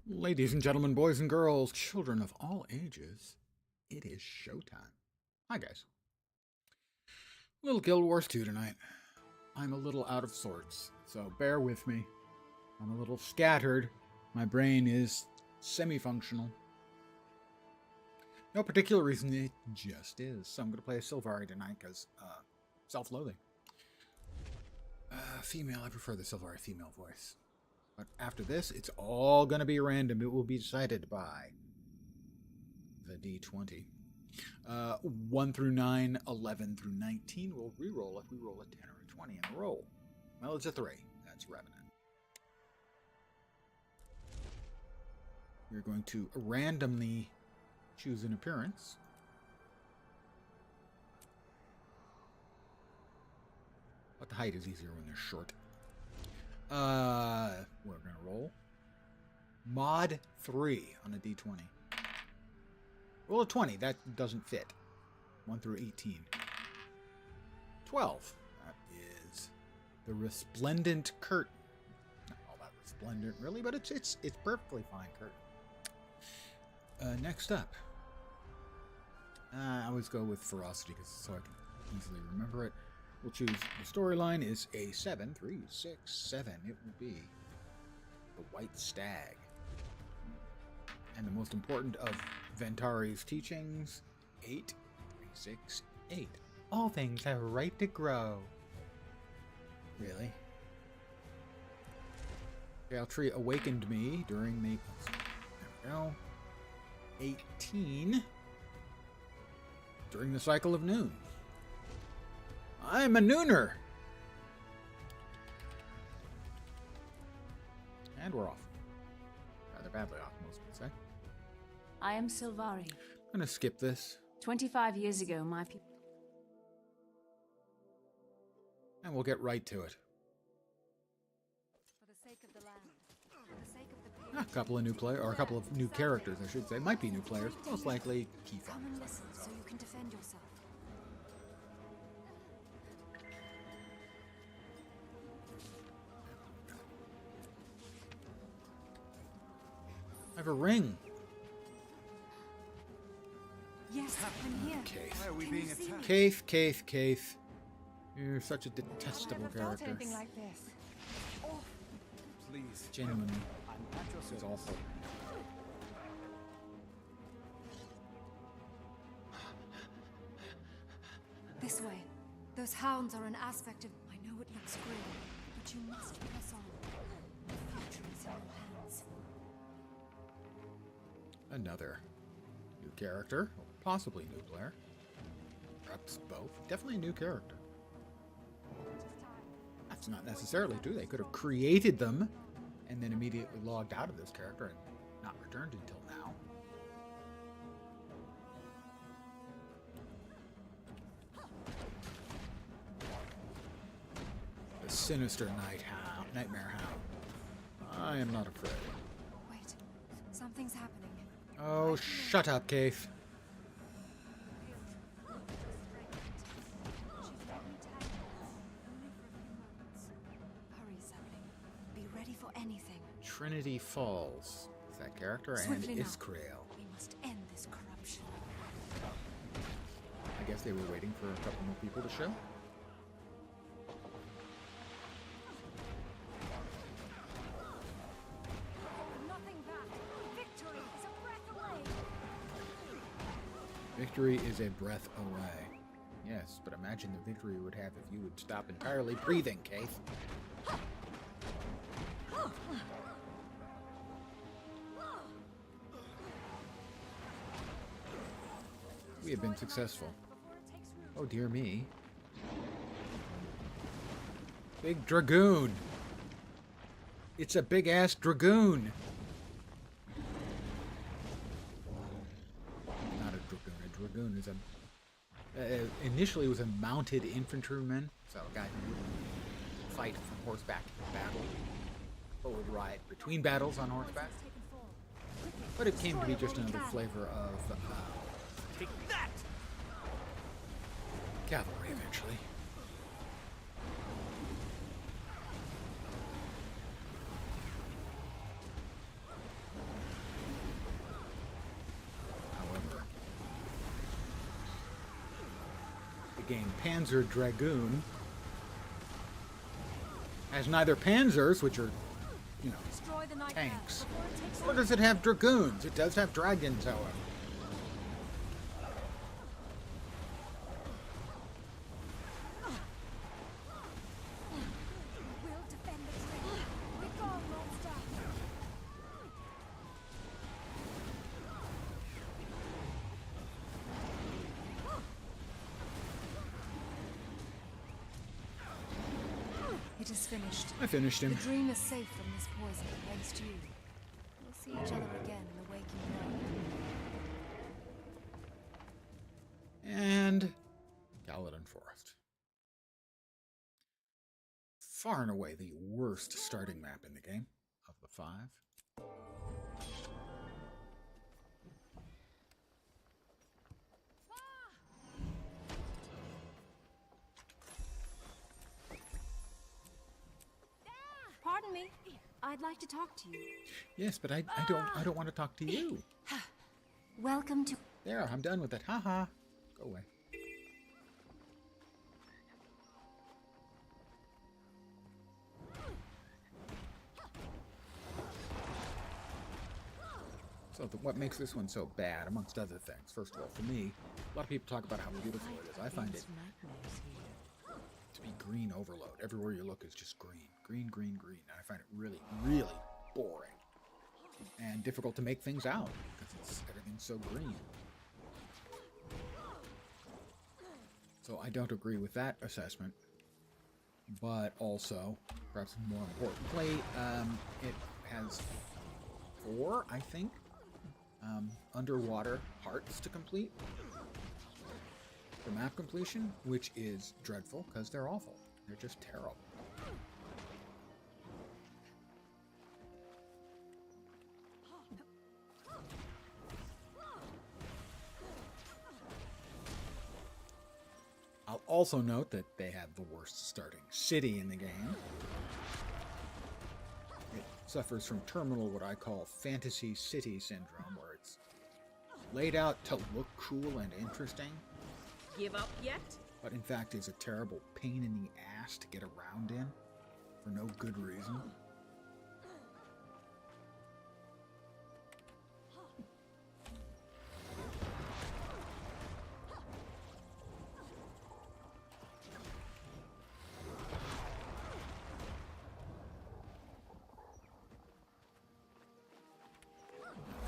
Ladies and gentlemen, boys and girls, children of all ages, it is showtime. Hi, guys. Little Guild Wars 2 tonight. I'm a little out of sorts, so bear with me. I'm a little scattered. My brain is semi-functional. No particular reason, it just is. So I'm going to play a Sylvari tonight because self-loathing. Female, I prefer the Sylvari female voice. But after this, it's all going to be random. It will be decided by the D20. 1 through 9, 11 through 19. We'll re-roll if we roll a 10 or a 20 in the roll. Well, it's a 3. That's Revenant. We're going to randomly choose an appearance. But the height is easier when they're short. We're going to roll mod 3 on a D20. Roll a 20. That doesn't fit. 1 through 18. 12. That is the Resplendent Curtain. Not all that resplendent, really, but it's perfectly fine curtain. Next up. I always go with Ferocity so I can easily remember it. We'll choose the storyline is a 7. 3, 6, 7. It will be the White Stag. And the most important of Ventari's teachings, 8, 3, 6, 8. All things have a right to grow. Really? Gale Tree awakened me during the... There we go. 18. During the cycle of noon. I'm a nooner! And we're off. Rather badly off, most would say. I am Sylvari. I'm gonna skip this. 25 years ago, my people... And we'll get right to it. For the sake of the land, for the sake of the A couple of new players, or a couple of new characters, I should say. Might be new players. Most likely Keyfarm. Come and listen so you can defend yourself. I have a ring. Yes, I'm here. Kaith. Why are we being attacked? Kaith. You're such a detestable character. Anything like this. Please. Genuinely. I'm at your It's service. awful. This way. Those hounds are an aspect of... I know it looks grim, but you must press on. The future is in your hands. Another new character, or possibly new player. Perhaps both. Definitely a new character. That's not necessarily true. They could have created them and then immediately logged out of this character and not returned until now. The sinister nightmare hound. I am not afraid. Wait. Something's happening. Oh, shut up, Kaith. Hurry, Sapling. Be ready for anything. Trinity Falls. Is that character? Swiftly And now. Israel. We must end this corruption. I guess they were waiting for a couple more people to show. Nothing back. Victory is a breath away. Victory is a breath away. Yes, but imagine the victory you would have if you would stop entirely breathing, Kaith. We have been successful. Oh dear me. Big Dragoon! It's a big-ass Dragoon! Not a Dragoon. A Dragoon is a... initially it was a mounted infantryman, so a guy who would fight from horseback in battle, or would ride between battles on horseback. But it came to be just another flavor of Take that! cavalry eventually. game Panzer Dragoon has neither panzers, which are, you know, Destroy the night tanks, before it takes nor does it have dragoons. It does have dragons, however. We'll defend the train. We're gone, monster. It is finished. I finished him. The dream is safe from this poison, thanks to you. We'll see each other again in the waking world. And Gallatin Forest. Far and away the worst starting map in the game of the 5. Pardon me. I'd like to talk to you. Yes, but I don't want to talk to you. Welcome to... There, I'm done with it. Haha. Go away. So what makes this one so bad, amongst other things? First of all, for me, a lot of people talk about how beautiful it is. I find it to be green overload. Everywhere you look is just green. Green, green, green. And I find it really, really boring. And difficult to make things out, because everything's so green. So I don't agree with that assessment. But also, perhaps more importantly, it has 4, I think, underwater parts to complete for map completion, which is dreadful because they're awful. They're just terrible. I'll also note that they have the worst starting city in the game. It suffers from terminal, what I call fantasy city syndrome, where it's laid out to look cool and interesting, Give up yet? but in fact is a terrible pain in the ass to get around in for no good reason.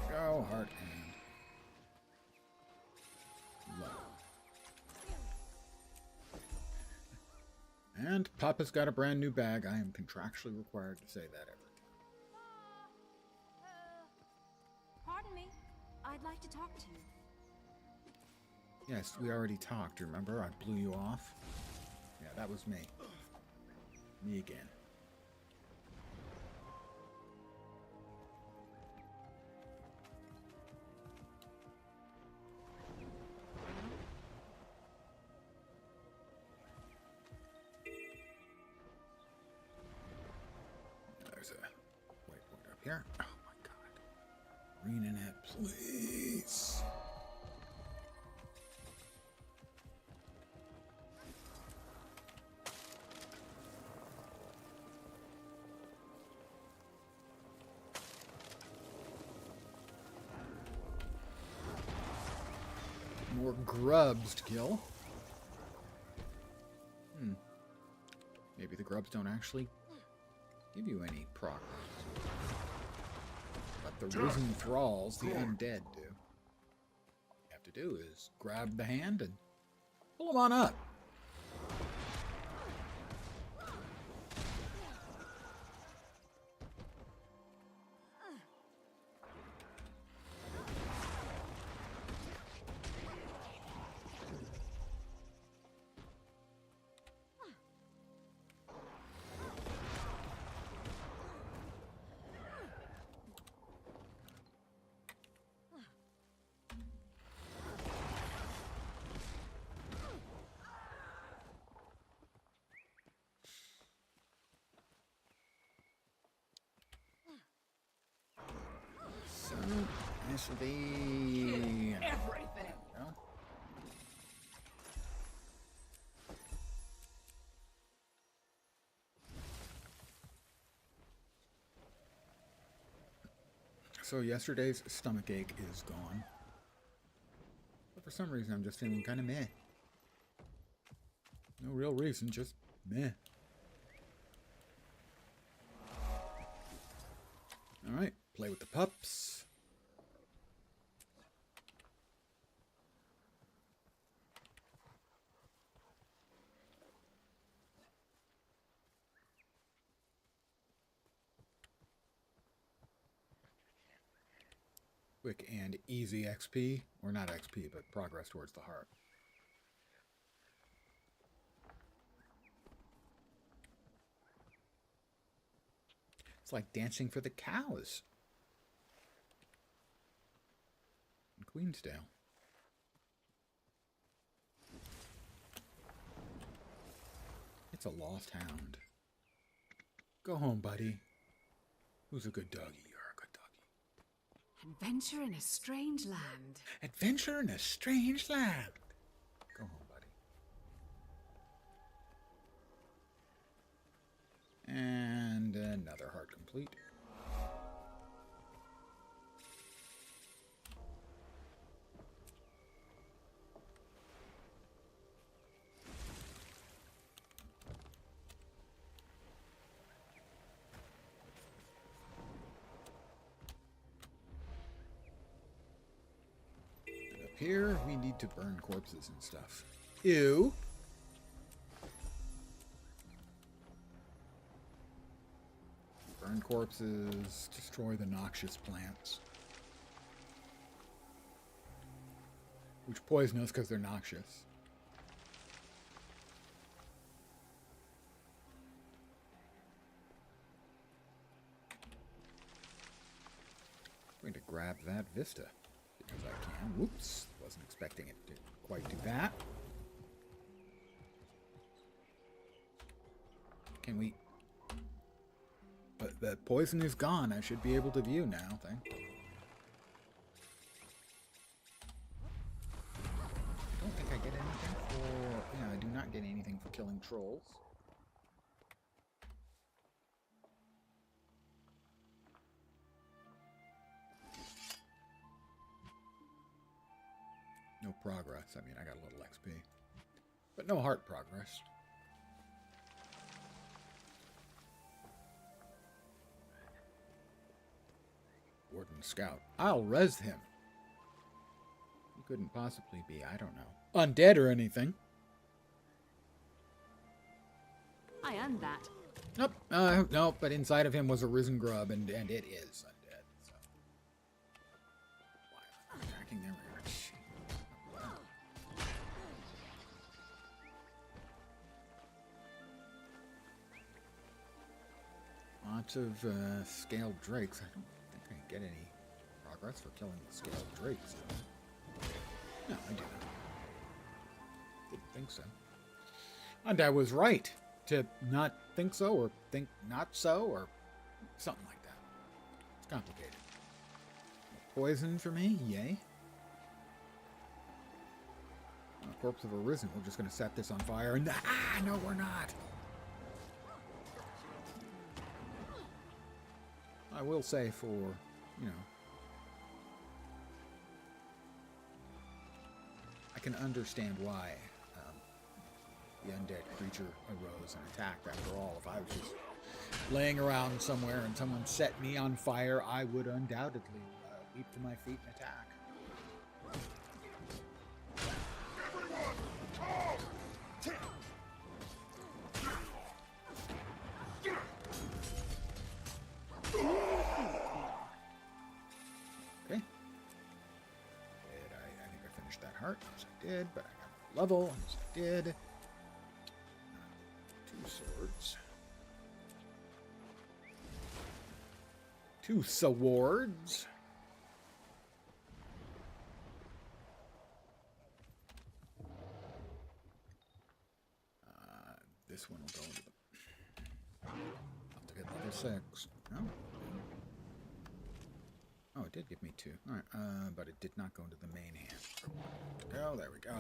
Go, heart and low. And Papa's got a brand new bag. I am contractually required to say that every Pardon me. I'd like to talk to you. time. Yes, we already talked, remember? I blew you off. Yeah, that was me. Me again. There's a waypoint up here. Oh my god. Green in it, please. More grubs to kill. Maybe the grubs don't actually give you any progress. But the risen thralls, the undead, do. All you have to do is grab the hand and pull them on up. So, this will be... Everything. No. So yesterday's stomach ache is gone. But for some reason, I'm just feeling kind of meh. No real reason, just meh. Alright, play with the pups. Quick and easy XP, or not XP, but progress towards the heart. It's like dancing for the cows in Queensdale. It's a lost hound. Go home, buddy. Who's a good doggy? You're a good doggy. Adventure in a strange land. Adventure in a strange land. Go home, buddy. And another heart complete. And up here, we need to burn corpses and stuff. Ew. Burn corpses, destroy the noxious plants. Which poison us because they're noxious. I'm going to grab that Vista because I can. Whoops, wasn't expecting it to quite do that. Can we... But the poison is gone. I should be able to view now, thank you. I don't think I get anything for... Yeah, I do not get anything for killing trolls. No progress. I mean, I got a little XP. But no heart progress. Warden Scout. I'll res him. He couldn't possibly be, I don't know, undead or anything. I earned that. Nope. Nope, but inside of him was a risen grub, and it is undead. So. Why am I attacking them? Lots of scaled drakes. I don't think I get any progress for killing the scaled drakes. No, I do not. Didn't think so. And I was right to not think so, or think not so, or something like that. It's complicated. Poison for me? Yay. Corpse of Arisen. We're just going to set this on fire and... Ah, no, we're not. I will say for, you know, I can understand why the undead creature arose and attacked. After all, if I was just laying around somewhere and someone set me on fire, I would undoubtedly leap to my feet and attack. Okay. I think I finished that heart. Yes, I did, but I got a level. Yes, I did. 2 swords. 2 swords. This one will go into the... I'll have to get level 6. No? Oh, it did give me 2. Alright, but it did not go into the main hand. Go, there we go.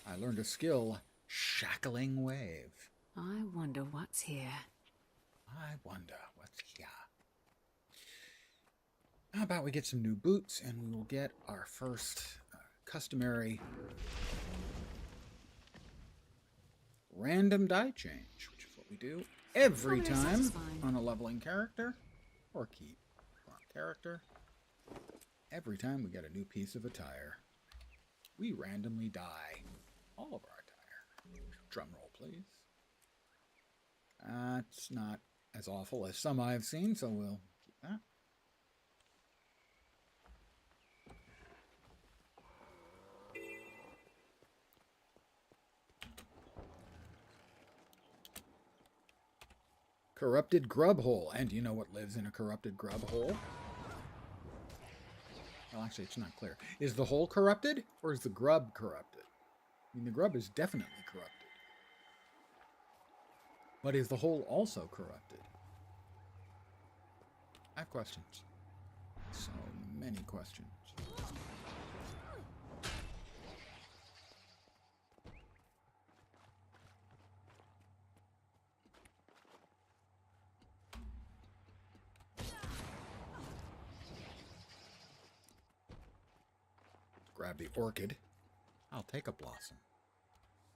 I learned a skill, Shackling Wave. I wonder what's here. I wonder what's here. How about we get some new boots and we will get our first customary random die change, which is what we do every Not very time satisfying. on a leveling character or keep character. Every time we get a new piece of attire, we randomly dye all of our attire. Drum roll, please. It's not as awful as some I've seen, so we'll keep that. Corrupted grub hole. And do you know what lives in a corrupted grub hole? Well, actually, it's not clear. Is the hole corrupted, or is the grub corrupted? I mean, the grub is definitely corrupted. But is the hole also corrupted? I have questions. So many questions. Grab the orchid. I'll take a blossom.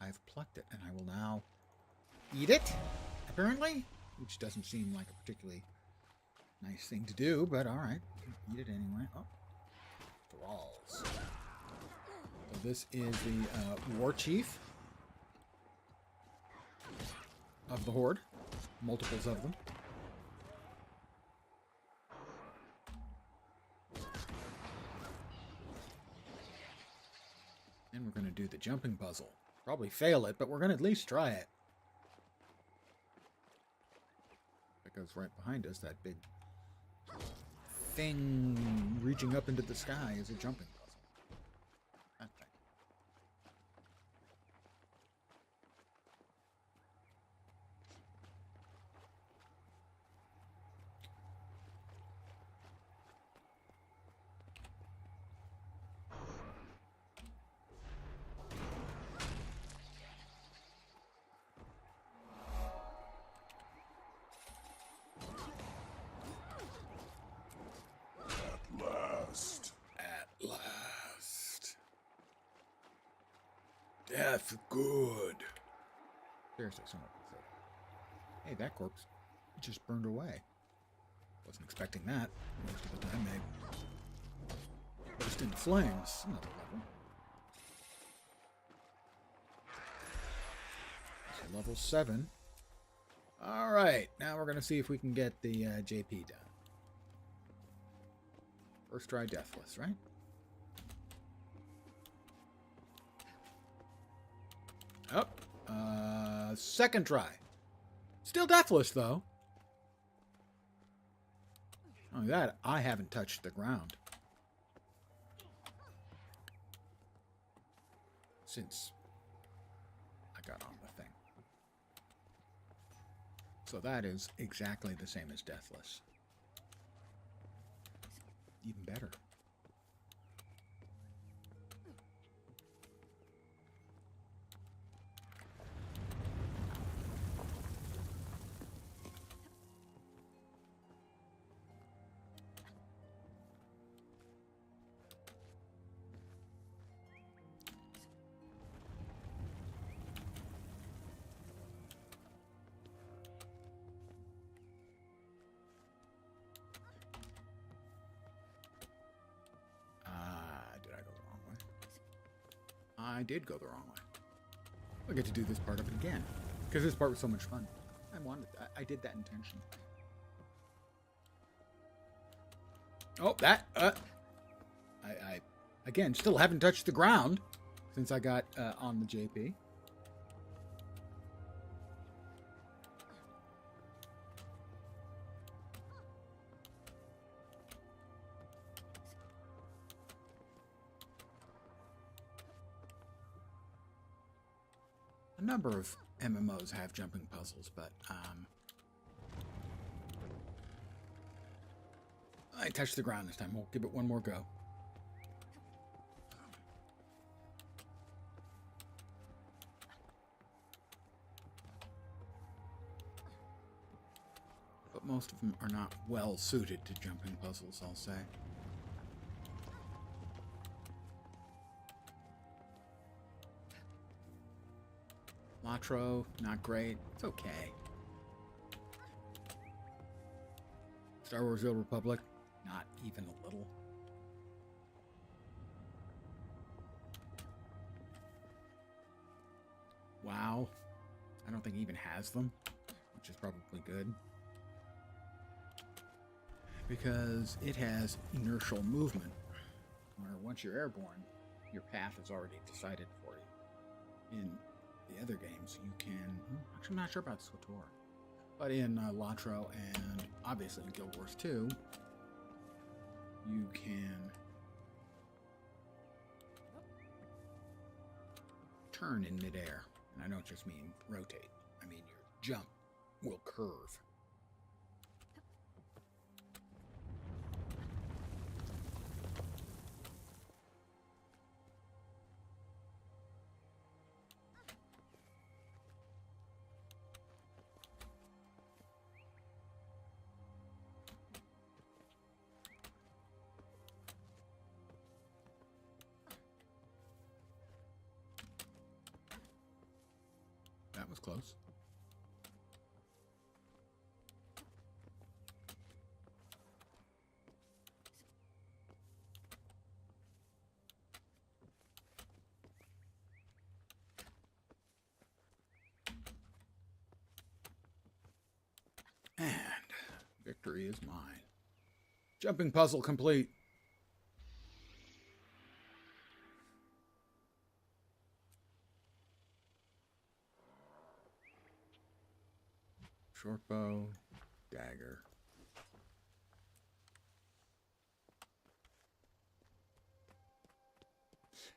I've plucked it, and I will now eat it, apparently, which doesn't seem like a particularly nice thing to do, but alright. Eat it anyway. Oh. Thralls. So this is the war chief of the horde. Multiples of them. And we're going to do the jumping puzzle. Probably fail it, but we're going to at least try it. Because right behind us, that big thing reaching up into the sky is a jumping puzzle. That thing. At last. Death good. Seriously, someone said, hey, that corpse just burned away. Wasn't expecting that. Most of the time they burst into flames. Another level. So level 7. Alright, now we're going to see if we can get the JP done. First try deathless, right? Up. Second try. Still deathless, though. Not only that, I haven't touched the ground since I got on the thing. So that is exactly the same as deathless. Even better. I did go the wrong way. I get to do this part of it again. Because this part was so much fun. I did that intentionally. Oh, that, I again, still haven't touched the ground since I got on the JP. A number of MMOs have jumping puzzles, but I touched the ground this time. We'll give it one more go. most of them are not well suited to jumping puzzles, I'll say. Latro, not great. It's okay. Star Wars The Old Republic, not even a little. WoW, I don't think it even has them, which is probably good. Because it has inertial movement, where once you're airborne, your path is already decided for you. In the other games, you can... Actually, I'm not sure about SWTOR. But in Latro and obviously in Guild Wars 2, you can turn in midair. And I don't just mean rotate. I mean your jump will curve. That was close. And victory is mine. Jumping puzzle complete. Short bow, dagger.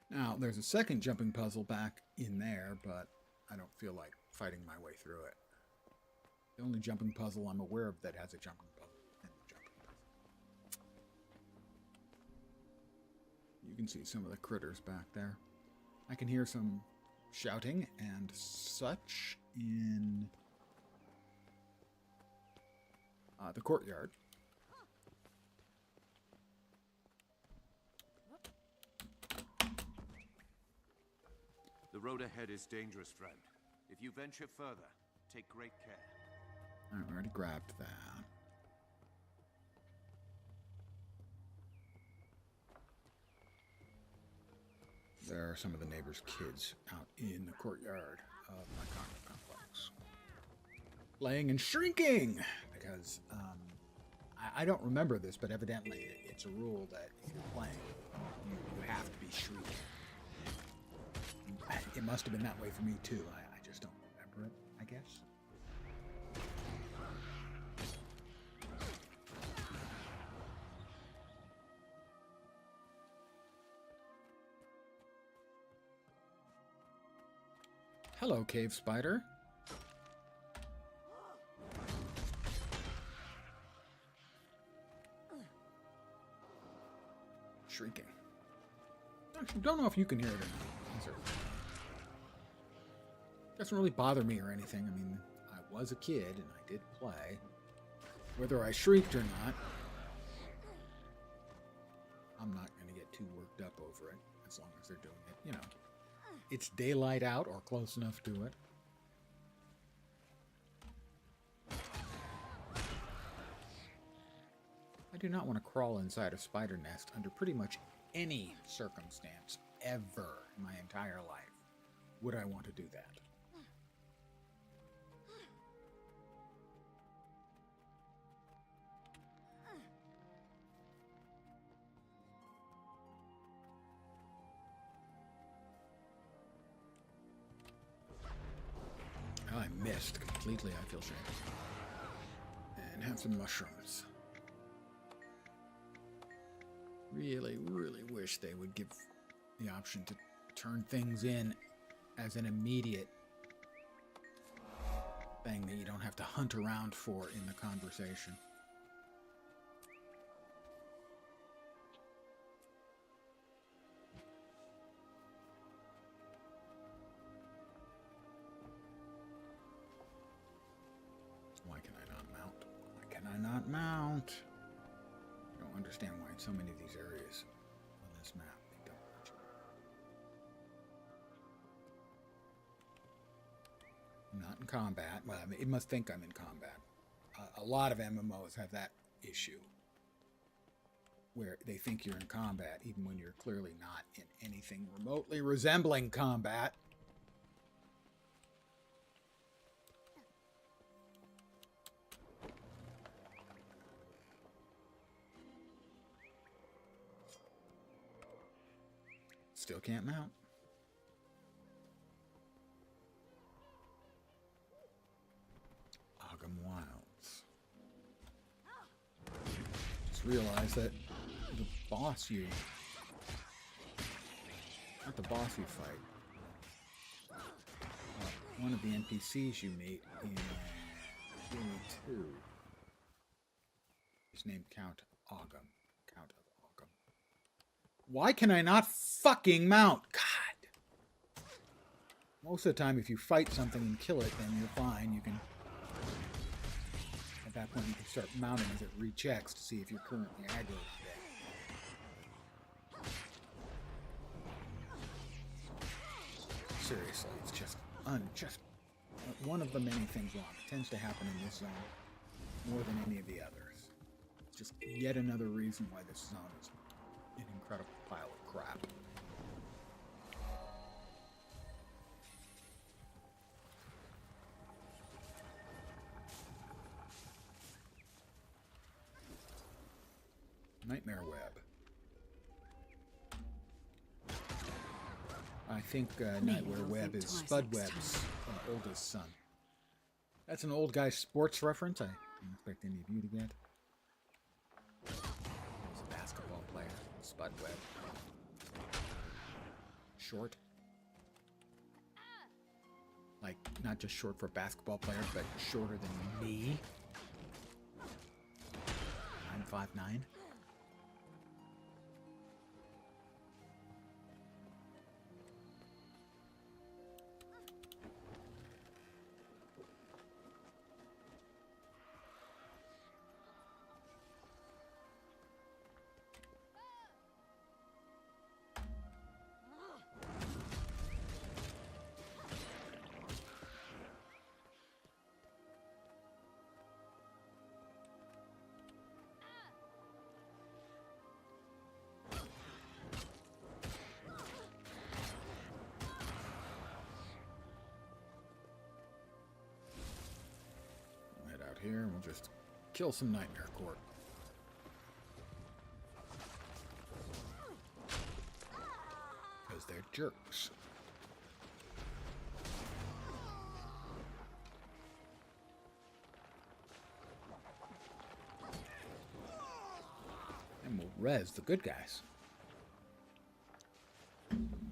Now, there's a second jumping puzzle back in there, but I don't feel like fighting my way through it. The only jumping puzzle I'm aware of that has a jumping puzzle is the jumping puzzle. You can see some of the critters back there. I can hear some shouting and such in the courtyard. The road ahead is dangerous, friend. If you venture further, take great care. I already grabbed that. There are some of the neighbors' kids out in the courtyard of my condo complex. Playing and shrinking! Because, I don't remember this, but evidently it's a rule that if you're playing, you have to be shrieking. It must have been that way for me too. I just don't remember it, I guess. Hello, cave spider. Shrieking. Actually, don't know if you can hear it or not. Doesn't really bother me or anything. I mean, I was a kid and I did play. Whether I shrieked or not, I'm not going to get too worked up over it as long as they're doing it. You know, it's daylight out or close enough to it. I do not want to crawl inside a spider nest under pretty much any circumstance ever in my entire life. Would I want to do that? Oh, I missed completely, I feel shame. And have some mushrooms. Really, really wish they would give the option to turn things in as an immediate thing that you don't have to hunt around for in the conversation. Why can I not mount? I cannot. mount. I don't understand why in so many of these areas on this map they don't let you. I'm not in combat. Well, I mean, it must think I'm in combat. A lot of MMOs have that issue, where they think you're in combat, even when you're clearly not in anything remotely resembling combat. Still can't mount. Ogham Wilds. Just realized that the boss you... Not the boss you fight. One of the NPCs you meet in GW2 is named Count Ogham. Count of Ogham. Why can I not fucking mount? God! Most of the time, if you fight something and kill it, then you're fine. You can... At that point, you can start mounting as it rechecks to see if you're currently aggro. Seriously, it's just one of the many things wrong. It tends to happen in this zone more than any of the others. It's just yet another reason why this zone is an incredible pile of crap. Nightmare Web. I think Nightmare Web is Spudweb's oldest son. That's an old guy sports reference I don't expect any of you to get. He was a basketball player, Spudweb. Short. Like, not just short for basketball players, but shorter than me. I'm 5'9". Here, and we'll just kill some Nightmare Court. Because they're jerks. And we'll res the good guys.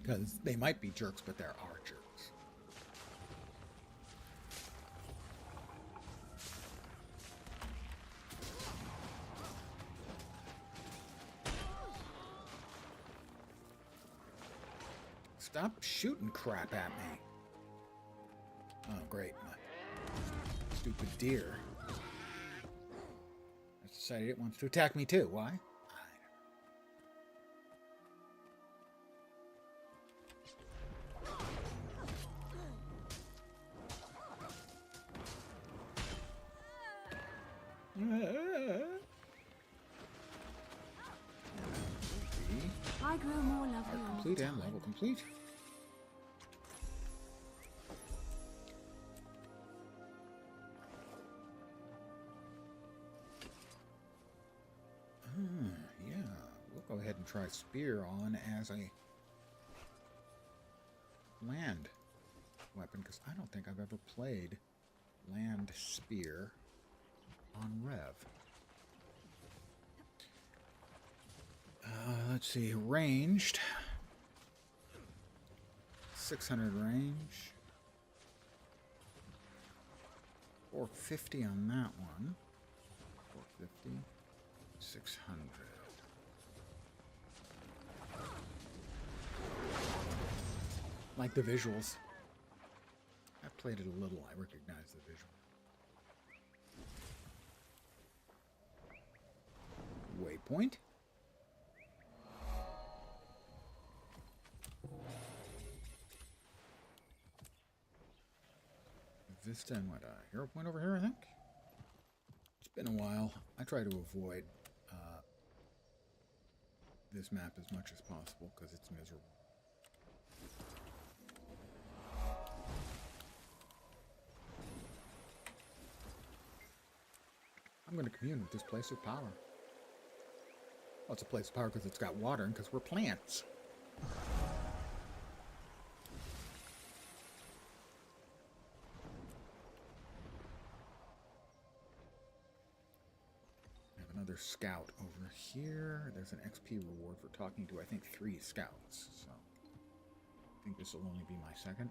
Because they might be jerks, but there are jerks. Stop shooting crap at me. Oh, great. My stupid deer has decided it wants to attack me too. Why? I grow more lovely all Complete the and time. level complete. Yeah, we'll go ahead and try Spear on as a land weapon, because I don't think I've ever played Land Spear on Rev. Let's see, ranged. 600 range. 450 on that one. 450. 600. Like the visuals. I've played it a little. I recognize the visual. waypoint. Vista and what? Hero point over here, I think? It's been a while. I try to avoid this map as much as possible because it's miserable. I'm going to commune with this place of power. Well, it's a place of power because it's got water and because we're plants. I have another scout over here. There's an XP reward for talking to, I think, 3 scouts. So I think this will only be my second.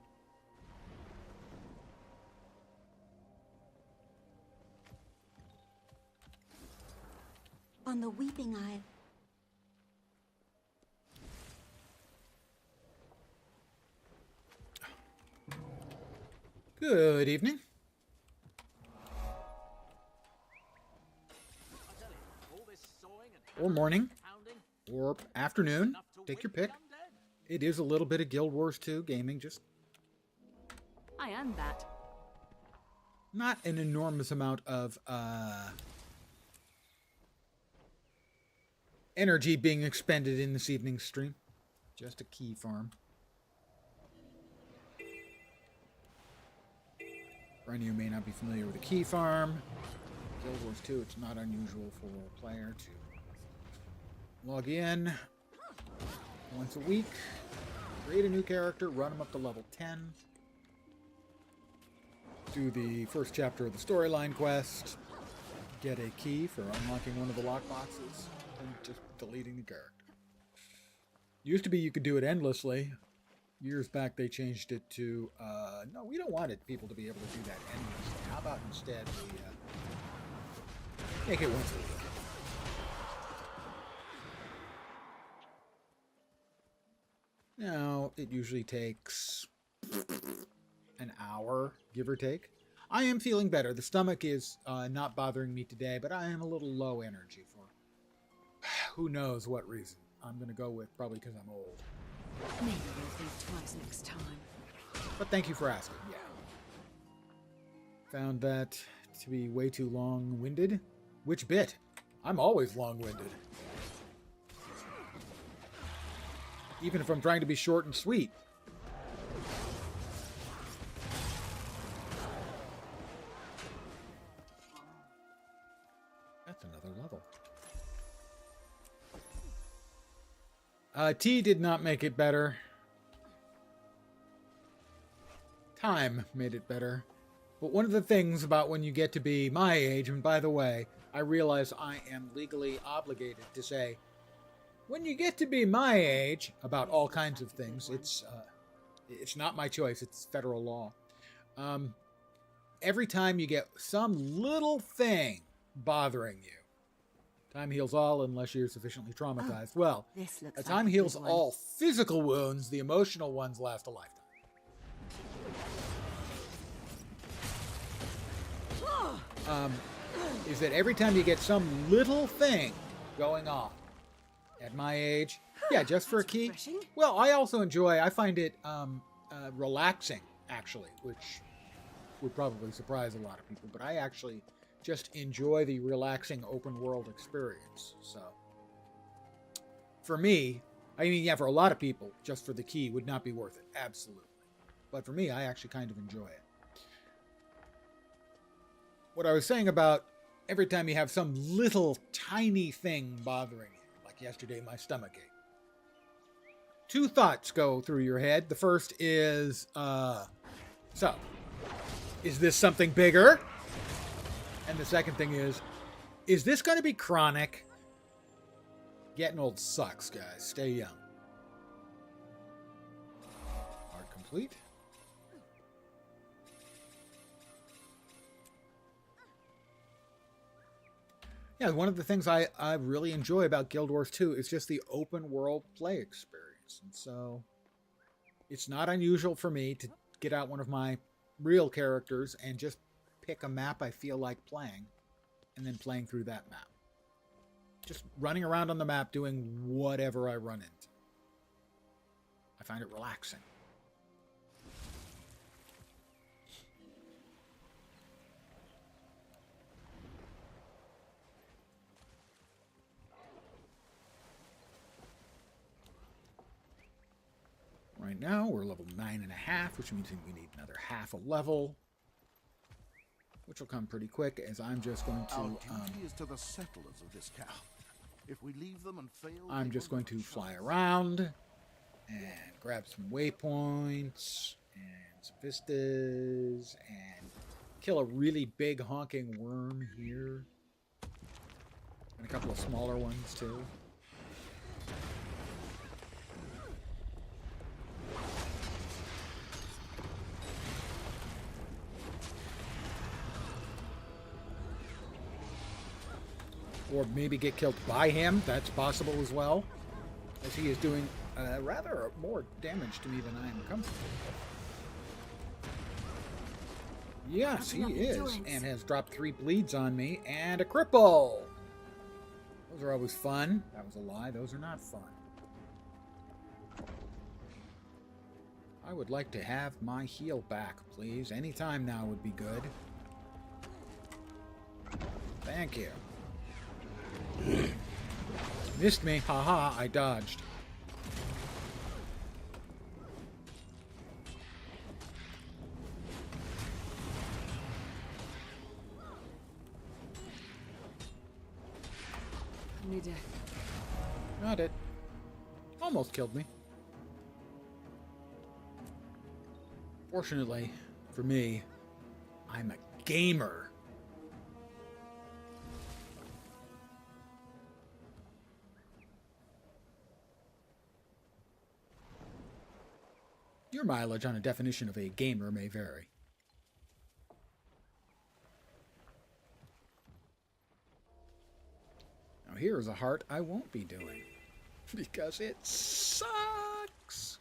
On the Weeping Isle. Good evening. Or morning. Or afternoon. Take your pick. It is a little bit of Guild Wars 2 gaming, just I earned that. not an enormous amount of energy being expended in this evening's stream. Just a key farm. For any who may not be familiar with a key farm, Guild Wars 2, it's not unusual for a player to log in once a week, create a new character, run them up to level 10, do the first chapter of the storyline quest, get a key for unlocking one of the lockboxes, and just deleting the character. Used to be you could do it endlessly. Years back they changed it to, no, we don't want people to be able to do that endlessly. How about instead we make it once a week? Now, it usually takes an hour, give or take. I am feeling better. The stomach is not bothering me today, but I am a little low energy for who knows what reason. I'm going to go with probably because I'm old. Maybe you'll think twice next time. But thank you for asking, yeah. Found that to be way too long-winded. Which bit? I'm always long-winded. Even if I'm trying to be short and sweet. That's another level. T did not make it better. Time made it better. But one of the things about when you get to be my age, and by the way, I realize I am legally obligated to say, when you get to be my age, about all kinds of things, it's not my choice, it's federal law. Every time you get some little thing bothering you, time heals all unless you're sufficiently traumatized. Well, This looks as like time a heals good one. all physical wounds, the emotional ones last a lifetime. Is that every time you get some little thing going on at my age, yeah, just for a key. refreshing. Well, I find it relaxing, actually, which would probably surprise a lot of people, but I actually just enjoy the relaxing open world experience. So, for me, I mean, yeah, for a lot of people, just for the key would not be worth it. Absolutely. But for me, I actually kind of enjoy it. What I was saying about every time you have some little tiny thing bothering you, like yesterday, my stomach ache. 2 thoughts go through your head. The first is, so, is this something bigger? And the second thing is this going to be chronic? Getting old sucks, guys. Stay young. Art complete. Yeah, one of the things I really enjoy about Guild Wars 2 is just the open world play experience. And so it's not unusual for me to get out one of my real characters and just pick a map I feel like playing and then playing through that map. just running around on the map doing whatever I run into. I find it relaxing. Right now, we're level 9.5, which means we need another half a level, which will come pretty quick, as I'm just going to... Our duty is to the settlers of this town. If we leave them and fail... I'm just going to fly around and grab some waypoints and some vistas and kill a really big honking worm here. And a couple of smaller ones, too. Or maybe get killed by him. That's possible as well, as he is doing rather more damage to me than I am comfortable with. Yes, he is, and has dropped 3 bleeds on me, and a cripple! Those are always fun. That was a lie. Those are not fun. I would like to have my heal back, please. Any time now would be good. Thank you. Missed me. Haha, I dodged. New death. Not it. Almost killed me. Fortunately, for me, I'm a gamer. Your mileage on a definition of a gamer may vary. Now here is a heart I won't be doing, because it sucks.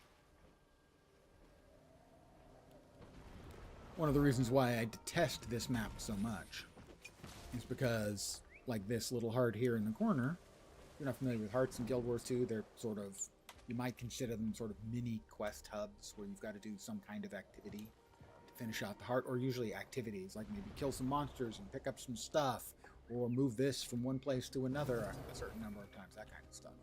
One of the reasons why I detest this map so much is because, like this little heart here in the corner, if you're not familiar with hearts in Guild Wars 2, they're sort of, you might consider them sort of mini quest hubs where you've got to do some kind of activity to finish out the heart, or usually activities like maybe kill some monsters and pick up some stuff, or move this from one place to another a certain number of times, that kind of stuff.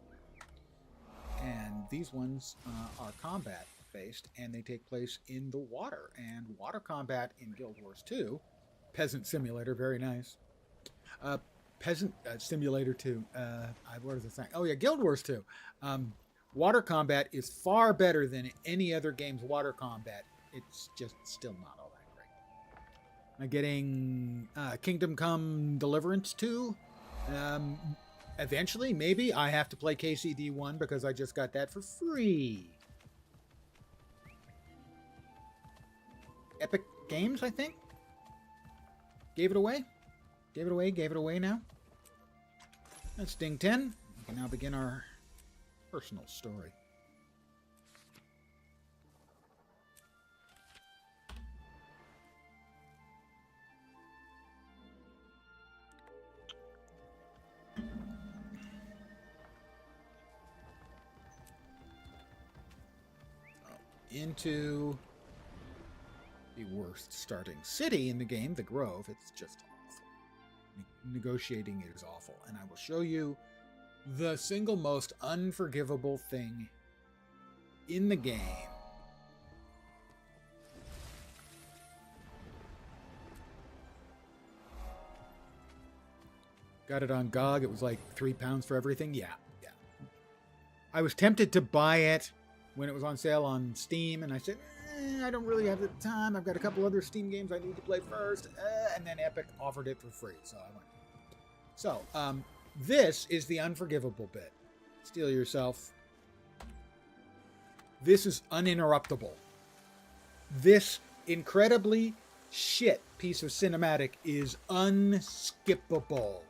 And these ones are combat based, and they take place in the water. And water combat in Guild Wars 2, Peasant Simulator, very nice. Peasant Simulator 2, what is it saying? Oh yeah, Guild Wars 2. Water combat is far better than any other game's water combat. It's just still not all that great. I'm getting Kingdom Come Deliverance 2. Eventually, maybe. I have to play KCD 1 because I just got that for free. Epic Games, I think? Gave it away? Gave it away now? That's Ding 10. We can now begin our personal story. Into the worst starting city in the game, the Grove. It's just awful. Negotiating it is awful. And I will show you the single most unforgivable thing in the game. Got it on GOG. It was like £3 for everything. Yeah. I was tempted to buy it when it was on sale on Steam, and I said, I don't really have the time. I've got a couple other Steam games I need to play first. And then Epic offered it for free, so I went. So, this is the unforgivable bit. Steel yourself. This is uninterruptible. This incredibly shit piece of cinematic is unskippable.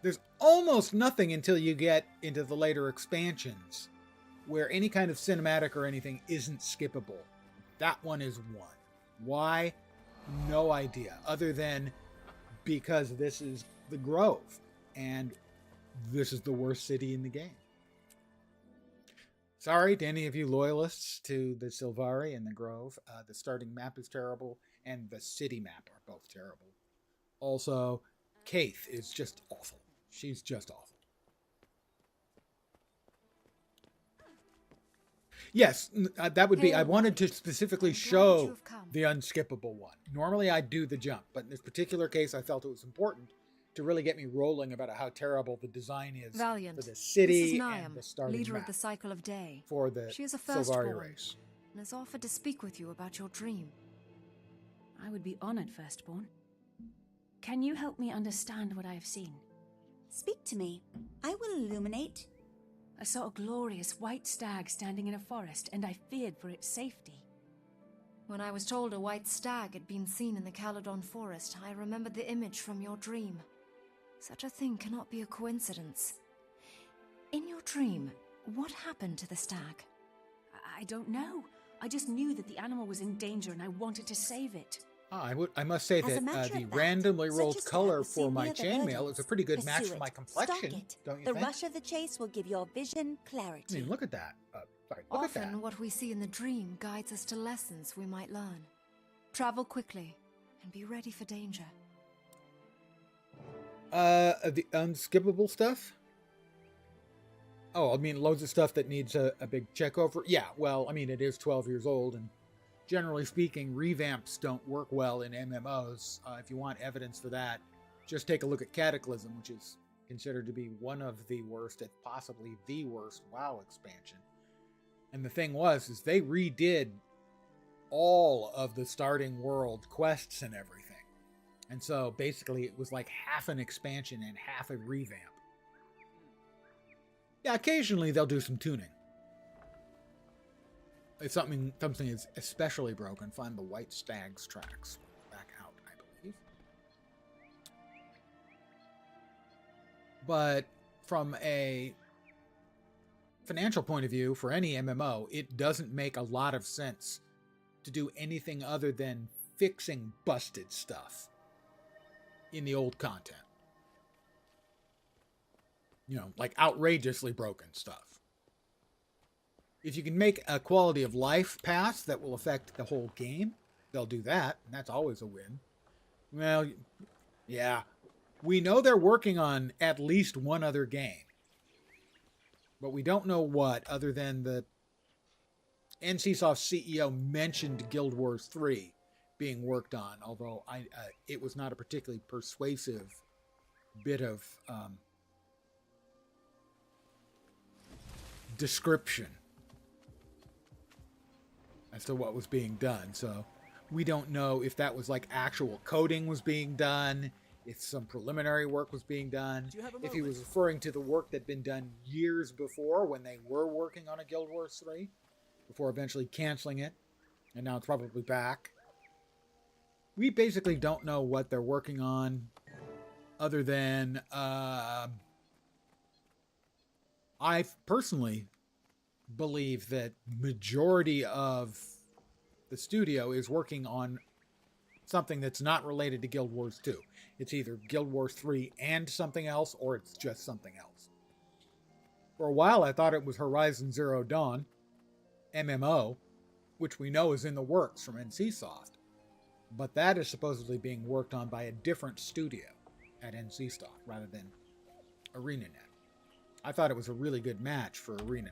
There's almost nothing until you get into the later expansions where any kind of cinematic or anything isn't skippable. That one is one. Why? No idea. Other than because this is the Grove, and this is the worst city in the game. Sorry to any of you loyalists to the Sylvari and the Grove. The starting map is terrible, and the city map are both terrible. Also, Kaith is just awful. She's just awful. Yes, that would be... I wanted to specifically show the unskippable one. Normally I'd do the jump, but in this particular case I felt it was important to really get me rolling about how terrible the design is Valiant. for the city This is and the starting leader map of the cycle of day. for the She is a Sylvari firstborn race. and has offered to speak with you about your dream. I would be honored, Firstborn. Can you help me understand what I have seen? Speak to me. I will illuminate. I saw a glorious white stag standing in a forest, and I feared for its safety. When I was told a white stag had been seen in the Caledon forest, I remembered the image from your dream. Such a thing cannot be a coincidence. In your dream, what happened to the stag? I don't know. I just knew that the animal was in danger and I wanted to save it. I must say As a that matter the of fact, randomly such rolled a stag color was for seen my near the chainmail hurdles. is a pretty good match Pursue for my it. complexion, Stalk it. don't you The think? rush of the chase will give your vision clarity. I mean, look at that. Sorry, look at that. Often what we see in the dream guides us to lessons we might learn. Travel quickly and be ready for danger. The unskippable stuff? Oh, I mean, loads of stuff that needs a big check over. Yeah, well, I mean, it is 12 years old, and generally speaking, revamps don't work well in MMOs. If you want evidence for that, just take a look at Cataclysm, which is considered to be one of the worst, if possibly the worst, WoW expansion. And the thing is they redid all of the starting world quests and everything. And so basically it was like half an expansion and half a revamp. Yeah, occasionally they'll do some tuning. If something is especially broken, find the White Stag's tracks. Back out, I believe. But from a financial point of view, for any MMO, it doesn't make a lot of sense to do anything other than fixing busted stuff in the old content. You know, like outrageously broken stuff. If you can make a quality of life pass that will affect the whole game, they'll do that, and that's always a win. Well, yeah, we know they're working on at least one other game. But we don't know what, other than the NCSoft CEO mentioned Guild Wars 3 being worked on, although it was not a particularly persuasive bit of description as to what was being done. So we don't know if that was like actual coding was being done, if some preliminary work was being done, if he was referring to the work that'd been done years before when they were working on a Guild Wars 3, before eventually canceling it, and now it's probably back. We basically don't know what they're working on, other than I personally believe that majority of the studio is working on something that's not related to Guild Wars 2. It's either Guild Wars 3 and something else, or it's just something else. For a while, I thought it was Horizon Zero Dawn, MMO, which we know is in the works from NCSoft. But that is supposedly being worked on by a different studio at NCSoft rather than ArenaNet. I thought it was a really good match for ArenaNet.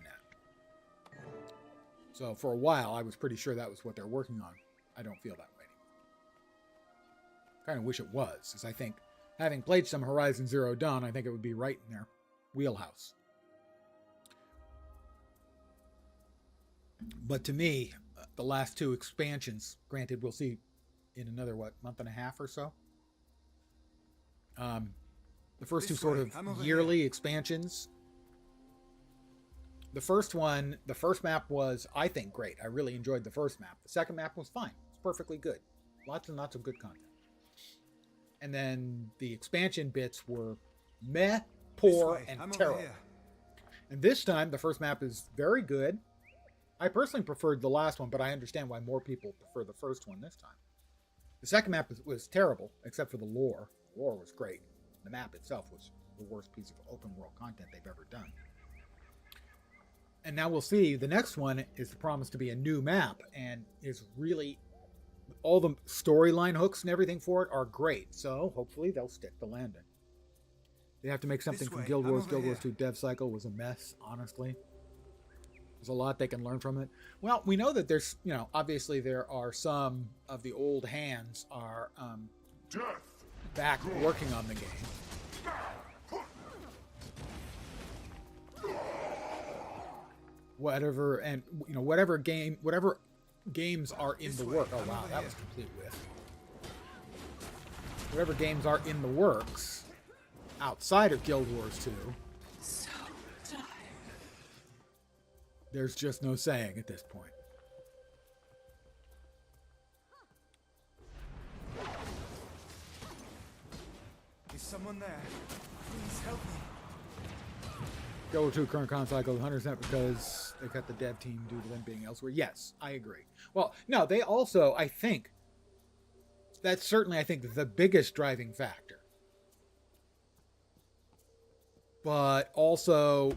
So for a while, I was pretty sure that was what they're working on. I don't feel that way anymore. Kind of wish it was, as I think, having played some Horizon Zero Dawn, I think it would be right in their wheelhouse. But to me, the last two expansions, granted we'll see in another, month and a half or so? The first two sort of yearly expansions. The first one, the first map was, I think, great. I really enjoyed the first map. The second map was fine. It's perfectly good. Lots and lots of good content. And then the expansion bits were meh, poor, and terrible. And this time, the first map is very good. I personally preferred the last one, but I understand why more people prefer the first one this time. The second map was terrible, except for the lore. War was great. The map itself was the worst piece of open world content they've ever done. And now we'll see. The next one is promised to be a new map and is really... all the storyline hooks and everything for it are great. So hopefully they'll stick the landing. They have to make something from Guild Wars. Guild Wars 2 dev cycle was a mess, honestly. There's a lot they can learn from it. Well, we know that there's, obviously there are some of the old hands are back working on the game. Whatever games are in the work. Oh wow, that was complete whiff. Whatever games are in the works outside of Guild Wars 2. So tired. There's just no saying at this point. Is someone there? Please help me. Guild Wars 2 current con cycle 100% because they cut the dev team due to them being elsewhere. Yes, I agree. Well, no, they also, I think, that's certainly, I think, the biggest driving factor. But also,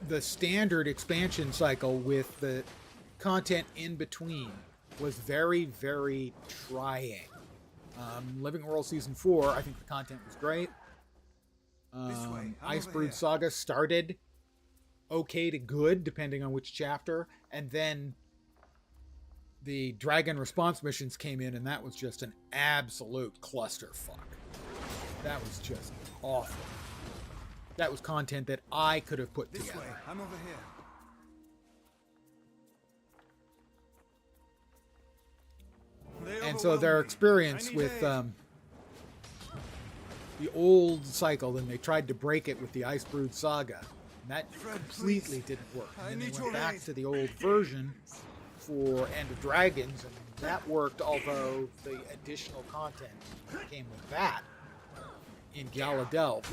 the standard expansion cycle with the content in between was very, very trying. Living World Season 4, I think the content was great. Icebrood Saga started okay to good, depending on which chapter, and then the Dragon Response missions came in, and that was just an absolute clusterfuck. That was just awful. That was content that I could have put together. This way, I'm over here. And so their experience with the old cycle, then they tried to break it with the Icebrood Saga. And that completely didn't work. And then they went back to the old version for End of Dragons, and that worked, although the additional content came with that in Gala Delve.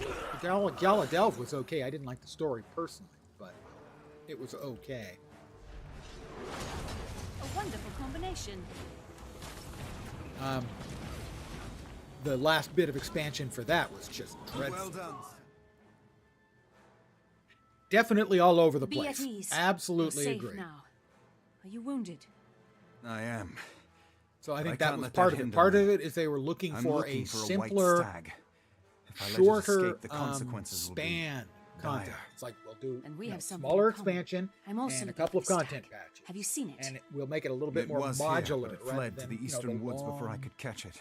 Gala Delve was okay. I didn't like the story personally, but it was okay. A wonderful combination. The last bit of expansion for that was just dreadful. Well done. Definitely all over the Be place. at ease. Absolutely You're safe agree. now. Are you wounded? I am. So I But think I that can't was let part that of it. hinder Part me. of it is they were looking I'm for looking a for a white simpler, stag. If I let it shorter escape, the consequences will be span content. dire. It's like we'll do And we have something smaller in common. expansion I'm also and a looking couple of for a content stag. patches. Have you seen it? And we'll make it a little bit It more was modular. here, but it rather fled to than, the eastern the woods before I long, could catch it.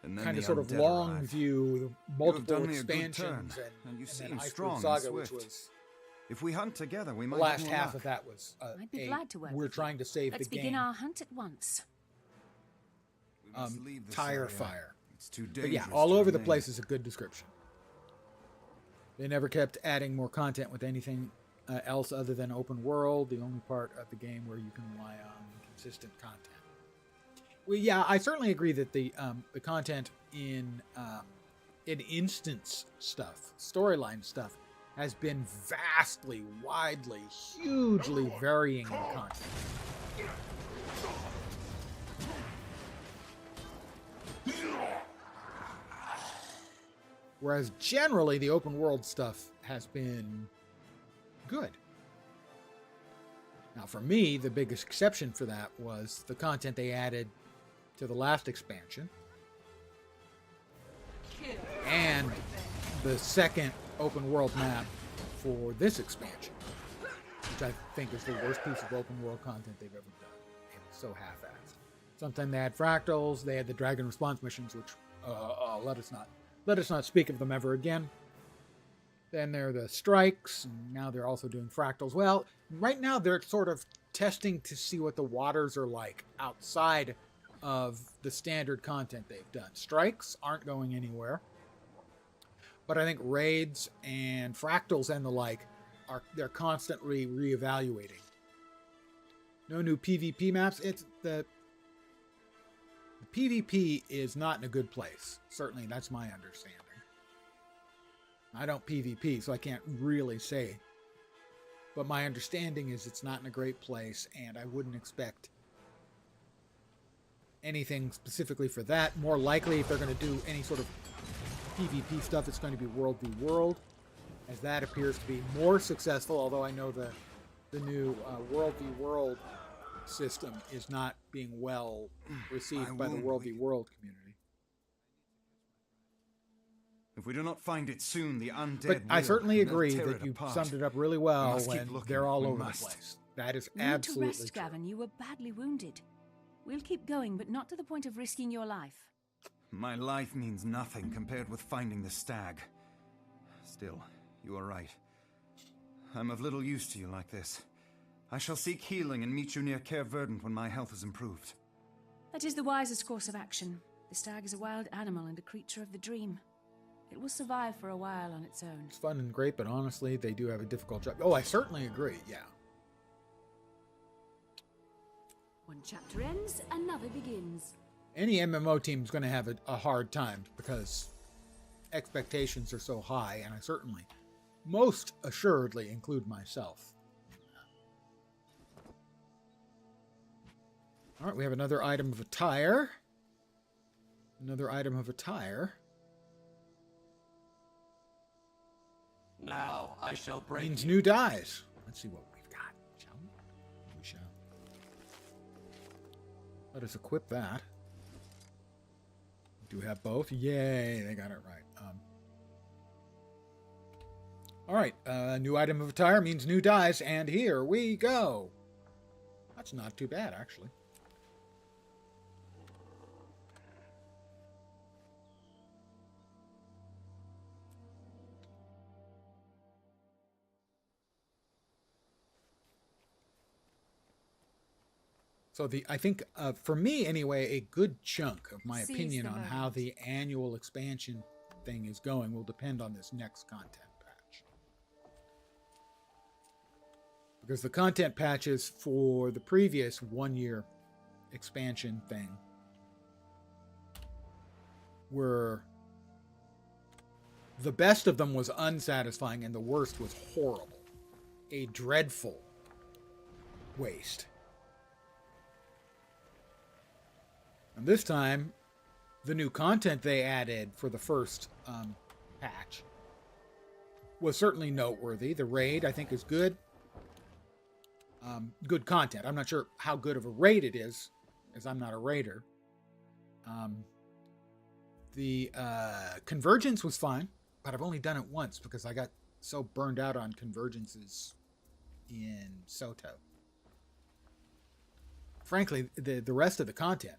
And then kind the of sort of undead long arrived. view, have multiple done me a good expansions, turn, and you then seem Icebrood strong and Saga, which swift. was If we hunt together, we the might last have more half luck. of that was I'd be glad to work we're with you. trying to save Let's the begin game. our hunt at once. We must leave this Tire area. fire. It's too But dangerous. yeah, all to over the remain. place is a good description. They never kept adding more content with anything else other than open world, the only part of the game where you can rely on consistent content. Well, yeah, I certainly agree that the content in instance stuff, storyline stuff, has been vastly, widely, hugely varying in content. Whereas generally the open world stuff has been good. Now for me, the biggest exception for that was the content they added to the last expansion. And the second open world map for this expansion, which I think is the worst piece of open world content they've ever done. It was so half-assed. Sometimes they had fractals, they had the Dragon Response missions, which let us not speak of them ever again. Then there are the strikes, and now they're also doing fractals. Well, right now they're sort of testing to see what the waters are like outside of the standard content they've done. Strikes aren't going anywhere, but I think raids and fractals and the like they're constantly reevaluating. No new PvP maps. It's the PvP is not in a good place. Certainly, that's my understanding. I don't PvP, so I can't really say. But my understanding is it's not in a great place, and I wouldn't expect anything specifically for that. More likely, if they're going to do any sort of PvP stuff, it's going to be World v World, as that appears to be more successful, although I know the new World v World system is not being well received by the World v World community. If we do not find it soon, the undead But I will, certainly and they'll agree tear that it you apart. summed it up really We well must keep when looking. they're all We over must. the place. That is You need absolutely to rest, true. Gavin. You were badly wounded. We'll keep going, but not to the point of risking your life. My life means nothing compared with finding the stag. Still, you are right. I'm of little use to you like this. I shall seek healing and meet you near Caer Verdant when my health is improved. That is the wisest course of action. The stag is a wild animal and a creature of the dream. It will survive for a while on its own. It's fun and great, but honestly, they do have a difficult job. Oh, I certainly agree, yeah. One chapter ends, another begins. Any MMO team is going to have a hard time because expectations are so high, and I certainly, most assuredly, include myself. All right, we have another item of attire. Another item of attire. Now I shall break Means you. new dies. Let's see what we've got, shall we? We shall. Let us equip that. Do have both? Yay, they got it right. All right, new item of attire means new dies, and here we go. That's not too bad, actually. So I think, for me anyway, a good chunk of my Seize opinion the on how moment. the annual expansion thing is going will depend on this next content patch. Because the content patches for the previous one-year expansion thing were... The best of them was unsatisfying and the worst was horrible. A dreadful waste. And this time, the new content they added for the first patch was certainly noteworthy. The raid, I think, is good. Good content. I'm not sure how good of a raid it is, as I'm not a raider. The convergence was fine, but I've only done it once because I got so burned out on convergences in Soto. Frankly, the rest of the content,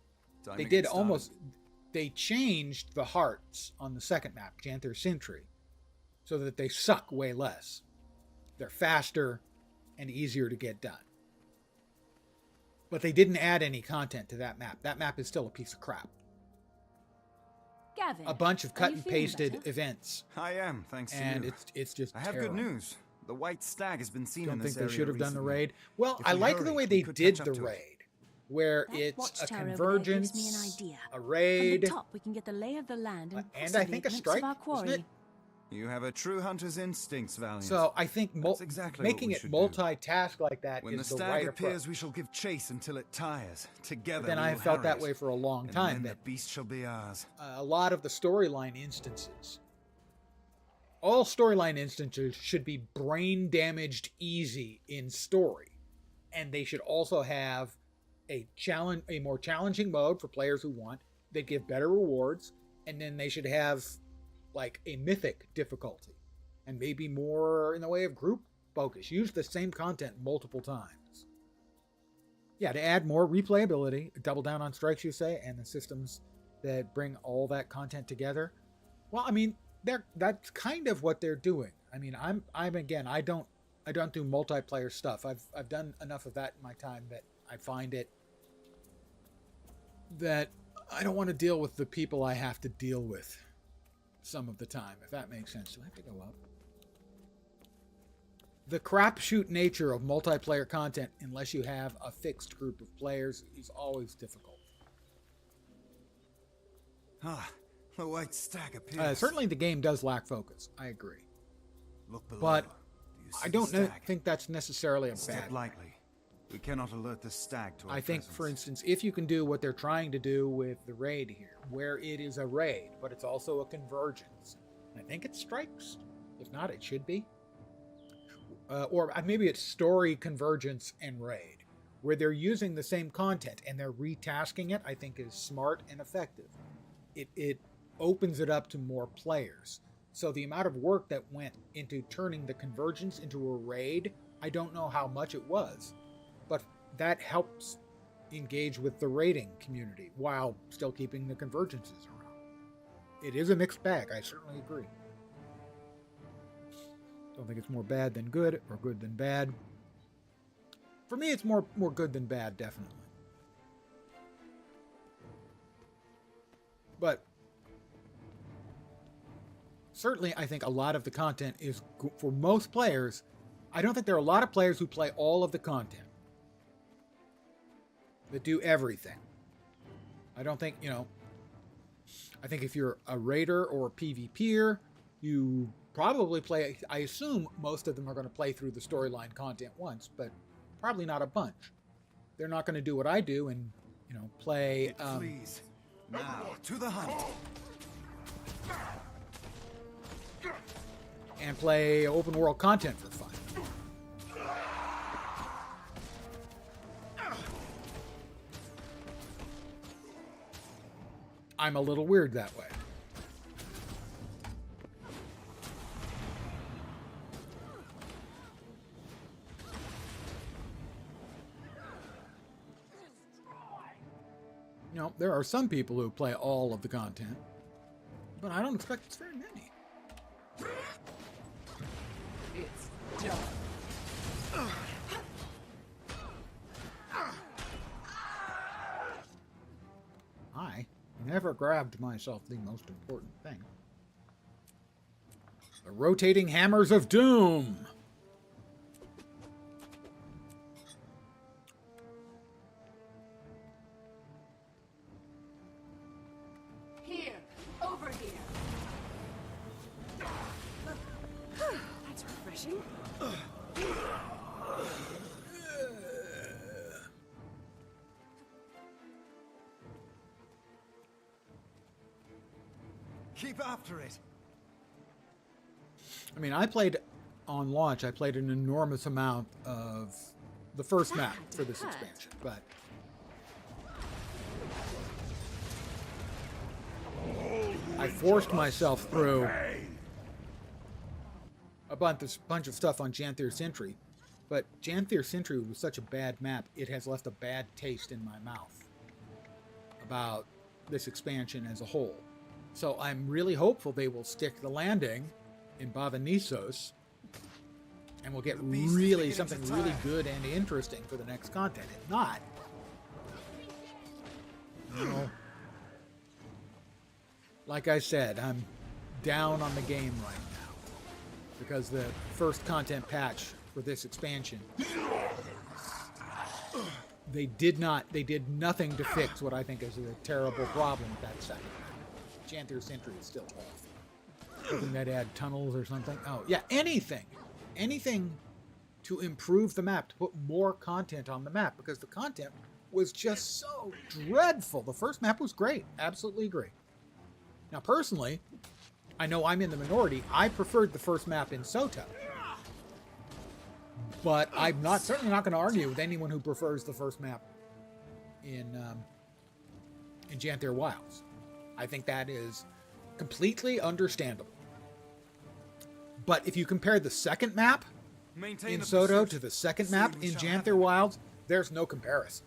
they did almost... They changed the hearts on the second map, Janther Sintry, so that they suck way less. They're faster and easier to get done. But they didn't add any content to that map. That map is still a piece of crap. Gavin, A bunch of are cut you and feeling pasted better? events. I am, thanks to And you. it's just I have terrible. good news. The white stag has been seen Don't in think this they area should have done the recently. raid. Well, If I we like hurry, the way we they could did catch the up to it. raid, where That it's a watchtower over there convergence, gives me an idea. a From raid, the top, we can get the lay of the land and, and I possibly think a glimpse strike, of our wasn't quarry. it? You have a true hunter's instincts, Valiant. So I think That's exactly what making we it should do. multitask like that when the is the stag right appears, approach. we shall give chase until it tires. Together, But then we I will have felt harry that it. way for a long And time. then That the beast shall be ours. a lot of the storyline instances, all storyline instances should be brain damaged easy in story, and they should also have a more challenging mode for players who want. They give better rewards, and then they should have like a mythic difficulty, and maybe more in the way of group focus. Use the same content multiple times. Yeah, to add more replayability, double down on strikes, you say, and the systems that bring all that content together. Well, I mean, that's kind of what they're doing. I mean, I'm again, I don't do multiplayer stuff. I've done enough of that in my time that I find it that I don't want to deal with the people I have to deal with some of the time, if that makes sense. Do I have to go up? The crapshoot nature of multiplayer content, unless you have a fixed group of players, is always difficult. Ah, the white stag appears. Certainly the game does lack focus. I agree. Look below. But Do you see I the don't stag? think that's necessarily a Step bad lightly. We cannot alert the stag to our I think, presence. for instance, if you can do what they're trying to do with the raid here, where it is a raid, but it's also a convergence. I think it strikes. If not, it should be. Or maybe it's story, convergence, and raid, where they're using the same content and they're retasking it, I think is smart and effective. It opens it up to more players. So the amount of work that went into turning the convergence into a raid, I don't know how much it was, but that helps engage with the raiding community while still keeping the convergences around. It is a mixed bag, I certainly agree. Don't think it's more bad than good or good than bad. For me, it's more good than bad, definitely. But certainly, I think a lot of the content is, for most players, I don't think there are a lot of players who play all of the content, that do everything. I don't think, I think if you're a raider or a PvPer, you probably play, I assume most of them are going to play through the storyline content once, but probably not a bunch. They're not going to do what I do and, play... Please, now, to the hunt! And play open world content for fun. I'm a little weird that way. There are some people who play all of the content, but I don't expect it's very many. It's done. I never grabbed myself the most important thing. The rotating hammers of doom! Here, over here. That's refreshing. Keep after it! I mean, I played on launch, I played an enormous amount of the first map for this expansion, but I forced myself through a bunch of stuff on Janthier Sentry, but Janthier Sentry was such a bad map, it has left a bad taste in my mouth about this expansion as a whole. So I'm really hopeful they will stick the landing in Bavanissos, and we'll get really something really good and interesting for the next content. If not, like I said, I'm down on the game right now because the first content patch for this expansion, they did nothing to fix what I think is a terrible problem with that second map. Janthier Sentry is still awful. Hoping they'd add tunnels or something. Oh, yeah, anything to improve the map, to put more content on the map, because the content was just so dreadful. The first map was great, absolutely great. Now, personally, I know I'm in the minority. I preferred the first map in Soto. But I'm certainly not going to argue with anyone who prefers the first map in Janthier Wilds. I think that is completely understandable. But if you compare the second map in Soto to the second map in Janthier Wilds, there's no comparison.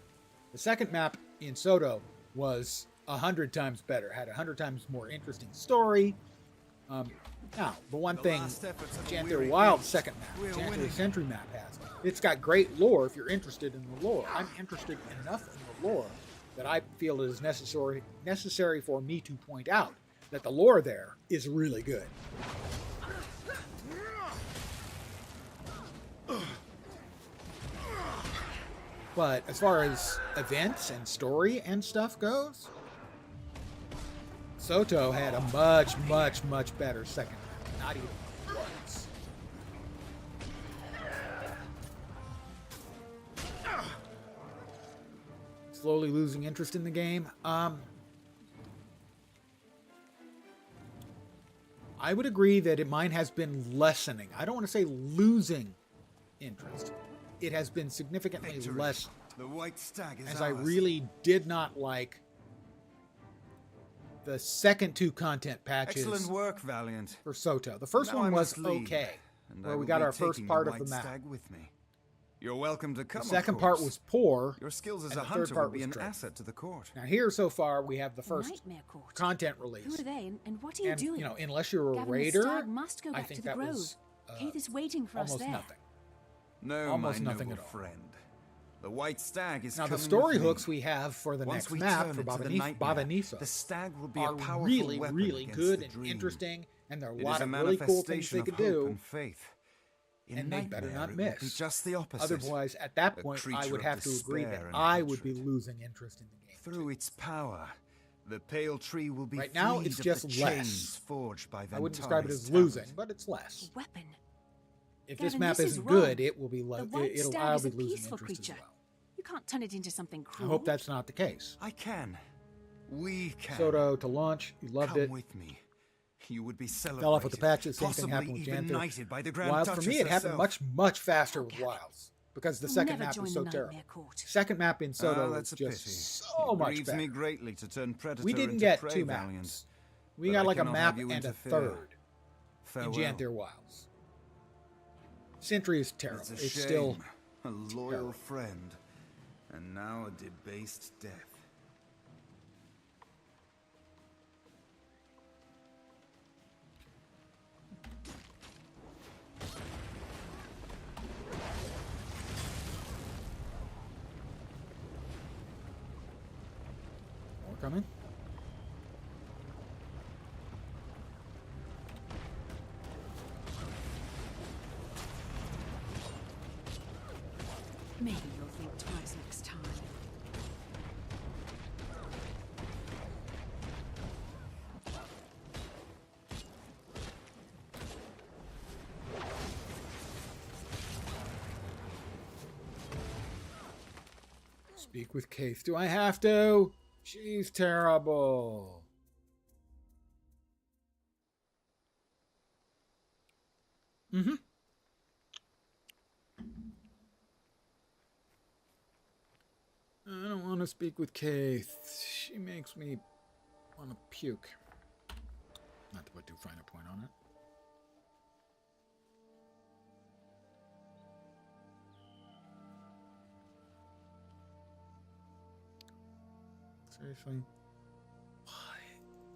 The second map in Soto was 100 times better, had 100 times more interesting story. Now, the one thing Janthier Wilds' second map, Janthier Sentry map has, it's got great lore if you're interested in the lore. I'm interested enough in the lore that I feel it is necessary for me to point out that the lore there is really good. But as far as events and story and stuff goes, Soto had a much, much, much better second map. Not even once. slowly losing interest in the game. I would agree that mine has been lessening. I don't want to say losing interest. It has been significantly Victory. less, The white stag is as I ours. really did not like the second 2 content patches Excellent work, Valiant. for Soto. The first Now one I was must leave, okay, and where I we will got be our first taking part the of the white map. stag with me. You're welcome to come. The of second part course. was poor. Your skills as and a the third hunter part would be was an dreadful. asset to the court. Now here so far we have the The first Nightmare Court. content Who release. are they, and what are you And, doing? you know, unless you're a Gavin, raider, the stag must go I back think to the that grove. was Keith is waiting for us almost there. nothing. No, Almost my nothing noble at all. friend. The white stag is Now the coming story with me. hooks we have for the Once next we map turn for into the Bavaniso the stag will be are a powerful really, weapon really against good the and dream. interesting, and there are a It lot is a of really cool things manifestation they of could hope do, and faith. In and they better Nightmare, not it will be miss. just the opposite. Otherwise, at that A point, I creature would of have to agree that despair and I would be hatred. losing interest in the game. Through its power, the pale tree will be Right now, freed it's of just the less. chains forged by I wouldn't describe it Ventari's as losing, tablet. but it's less. Weapon. If Gavin, this map this is isn't wrong. good, it will be The white I'll stag is be a losing peaceful interest creature. as well. You can't turn it into something I cruel. hope that's not the case. I can. We can. Soto to launch, you loved Come it. with me. You would be celebrated. Fell off with the patches, same thing possibly happened with even Janther. knighted by the Grand Wilds, for Duchess me, it happened herself. much faster Oh, with Gavin. Wilds. Because the You'll second never map join was the so Nightmare terrible. Court. Second map in Soto was That's a just pity. so it much grieves better. me greatly to turn predator We didn't into get prey, 2 Valiant. maps. We But got I like a cannot map have you and a interfere. third in Farewell. Janther Wilds. Sentry is terrible. It's a It's shame. still A loyal terrible. friend, and now a debased death. more coming. Maybe you'll think twice next time. Speak with Keith. Do I have to? She's terrible. Mm-hmm. I don't want to speak with Keith. She makes me want to puke. Not to put too fine a point on it. Seriously? Why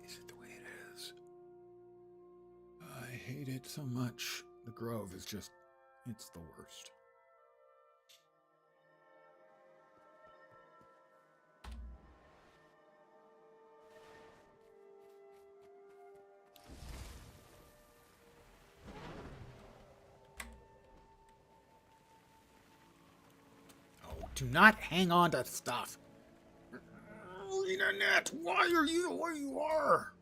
is it the way it is? I hate it so much. The Grove is just, it's the worst. Oh, do not hang on to stuff. Internet, why are you where you are?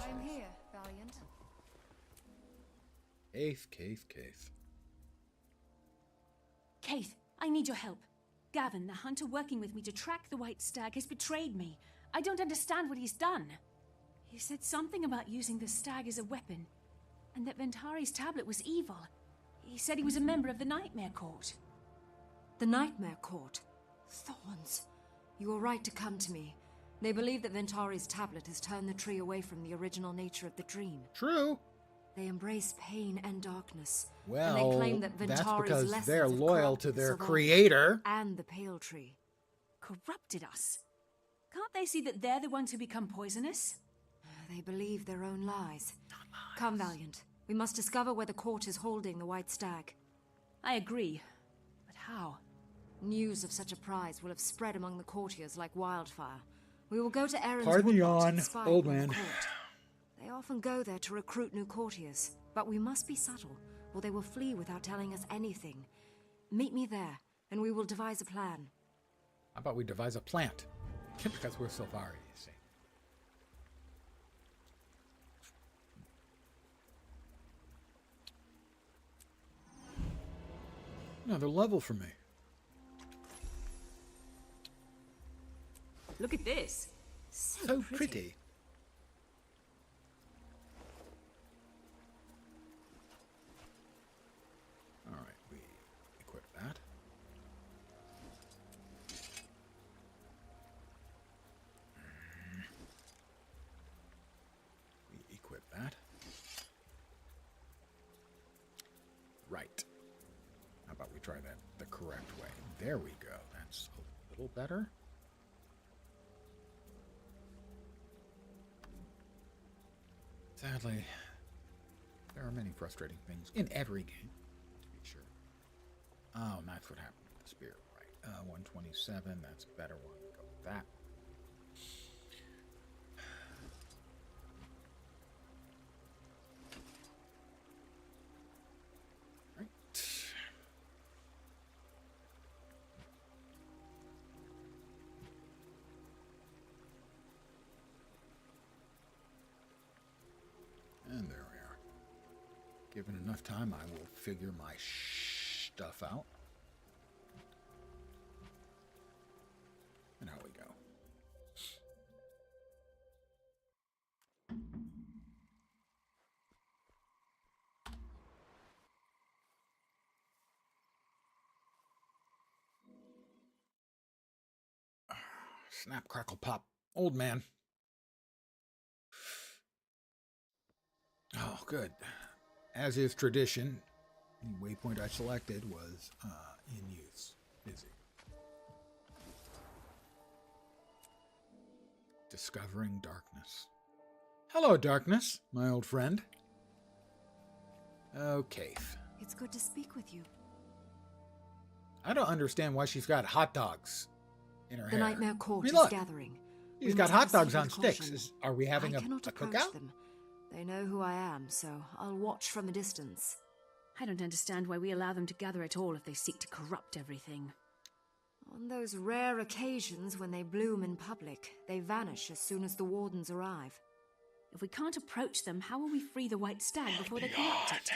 I'm here, Valiant. Keith. Keith, I need your help. Gavin, the hunter working with me to track the white stag, has betrayed me. I don't understand what he's done. He said something about using the stag as a weapon, and that Ventari's tablet was evil. He said he was a member of the Nightmare Court. The Nightmare Court. Thorns. You were right to come to me. They believe that Ventari's tablet has turned the tree away from the original nature of the dream. True. They embrace pain and darkness. Well, and they claim that that's Ventari's because lessons they're have loyal to corrupted the their Sylvari creator. and the Pale Tree. Corrupted us. Can't they see that they're the ones who become poisonous? They believe their own lies. Come, Valiant. We must discover where the court is holding the white stag. I agree. But how? News of such a prize will have spread among the courtiers like wildfire. We will go to Erin's Pardon the woodlot yawn, and spy old upon the man. court. They often go there to recruit new courtiers, but we must be subtle, or they will flee without telling us anything. Meet me there, and we will devise a plan. How about we devise a plant? Because we're Sylvari, you see. Another level for me. Look at this. So pretty. All right, we equip that. We equip that. Right. How about we try that the correct way? There we go. That's a little better. Sadly, there are many frustrating things in every game, to be sure. Oh, and that's what happened with the spear, right? 127, that's a better one. Go with that. Right. And there we are. Given enough time, I will figure my stuff out. And out we go. Snap, crackle, pop. Old man. Oh, good. As is tradition, the waypoint I selected was in use. Busy. Discovering darkness. Hello, darkness, my old friend. Okay. It's good to speak with you. I don't understand why she's got hot dogs in her The hair. Nightmare Court I mean, is look, gathering. she's We got must hot dogs proceed on with sticks. caution. Are we having I a cannot approach cookout? them. They know who I am, so I'll watch from a distance. I don't understand why we allow them to gather at all if they seek to corrupt everything. On those rare occasions when they bloom in public, they vanish as soon as the wardens arrive. If we can't approach them, how will we free the White Stag before they corrupt it?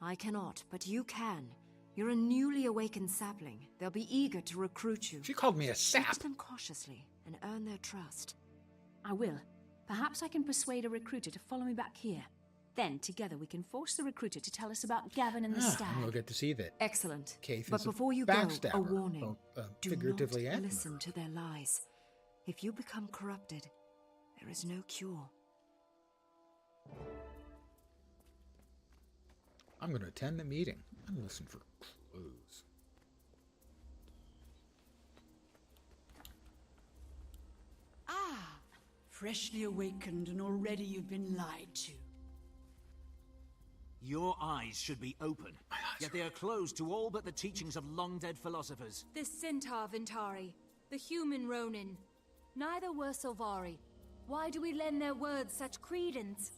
I cannot, but you can. You're a newly awakened sapling. They'll be eager to recruit you. She called me a sap. Approach them cautiously and earn their trust. I will. Perhaps I can persuade a recruiter to follow me back here. Then, together, we can force the recruiter to tell us about Gavin and the stag. And we'll get to see that. Excellent. Keith But is a before you go, backstabber, a warning. both, Do figuratively not and listen to their lies. If you become corrupted, there is no cure. I'm going to attend the meeting and listen for clues. Ah, freshly awakened and already you've been lied to. Your eyes should be open, yet they are closed to all but the teachings of long-dead philosophers. The Centaur Ventari, the human Ronin. Neither were Sylvari. Why do we lend their words such credence?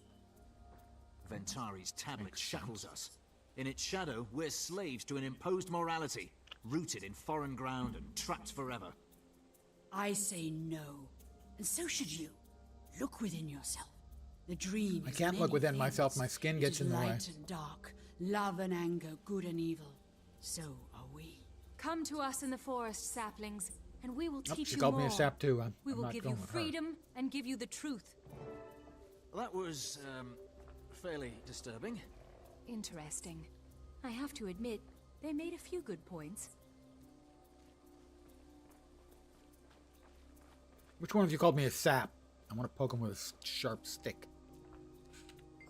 Ventari's tablet shackles us. In its shadow, we're slaves to an imposed morality, rooted in foreign ground and trapped forever. I say no, and so should you. Look within yourself. The dream I is can't look many within things. myself. My skin It gets is in the way. light and dark, love and anger, good and evil. So are we. Come to us in the forest, saplings, and we will Oh, teach she you called more. me a sap too. We I'm will not give you going with her. freedom and give you the truth. That was, fairly disturbing. Interesting. I have to admit, they made a few good points. Which one of you called me a sap? I want to poke him with a sharp stick.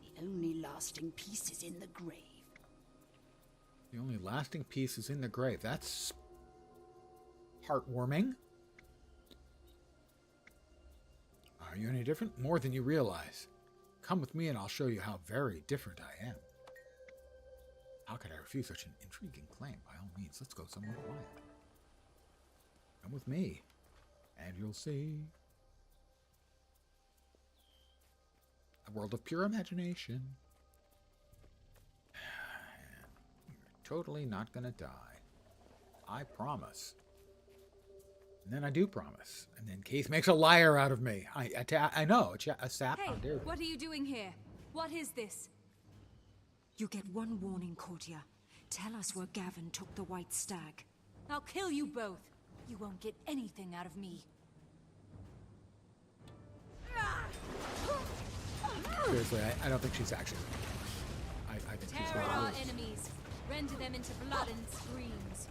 The only lasting peace is in the grave. The only lasting peace is in the grave. That's heartwarming. Are you any different? More than you realize. Come with me and I'll show you how very different I am. How could I refuse such an intriguing claim? By all means, let's go somewhere quiet. Come with me, and you'll see. world of pure imagination. You're totally not gonna die. I promise. And then I do promise. And then Keith makes a liar out of me. I know. A sap. Hey, How dare you. what are you doing here? What is this? You get one warning, courtier. Tell us where Gavin took the white stag. I'll kill you both. You won't get anything out of me. Seriously, I don't think she's actually. I think she's Tear going our to lose. enemies. Render them into blood and screams.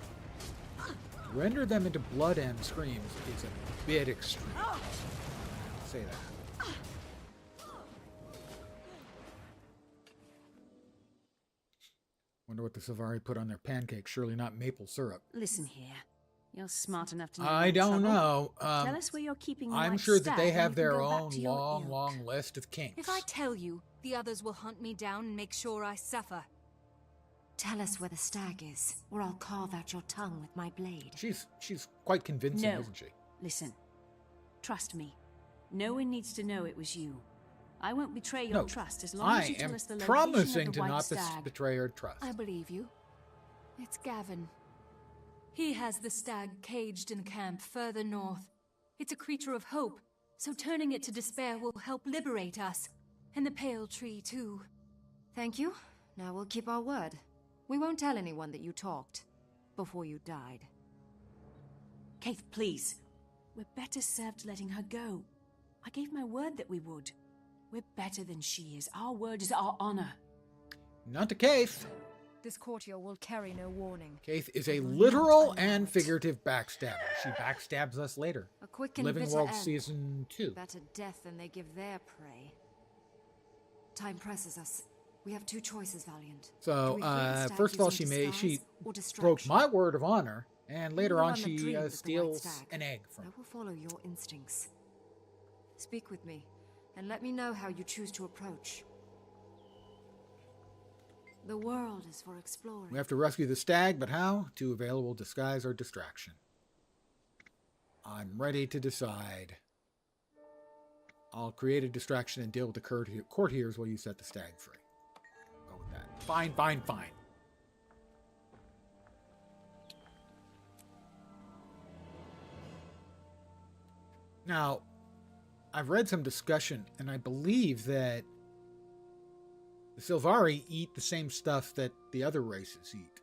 Render them into blood and screams is a bit extreme. I'll say that. Wonder what the Sylvari put on their pancakes. Surely not maple syrup. Listen here. You're smart enough to know. I you're in don't trouble. know. Tell us where you're keeping the I'm white sure that stag they and have we can their go back own to your long, ilk. long list of kinks. If I tell you, the others will hunt me down and make sure I suffer. Tell us where the stag is, or I'll carve out your tongue with my blade. She's quite convincing, No. isn't she? Listen. Trust me. No one needs to know it was you. I won't betray your No, trust as long as I you tell am us the location promising of the to white not stag. betray her trust. I believe you. It's Gavin. He has the stag caged in camp further north. It's a creature of hope, so turning it to despair will help liberate us. And the pale tree, too. Thank you. Now we'll keep our word. We won't tell anyone that you talked before you died. Keith, please. We're better served letting her go. I gave my word that we would. We're better than she is. Our word is our honor. Not to Keith. This courtier will carry no warning. Keith is a will not literal allow and it. figurative backstabber. She backstabs us later. A quick and Living bitter World end. Season 2. Better death than they give their prey. Time presses us. We have two choices, Valiant. Do So, we free the stag first of all, using she disguise or broke distraction? my word of honor, and later We'll on run the she dream with the white steals stag. an egg from I will follow your instincts. Speak with me, and let me know how you choose to approach. The world is for exploring. We have to rescue the stag, but how? Two available: disguise or distraction. I'm ready to decide. I'll create a distraction and deal with the courtiers while you set the stag free. Go with that. Fine, fine, fine. Now, I've read some discussion, and I believe that the Sylvari eat the same stuff that the other races eat.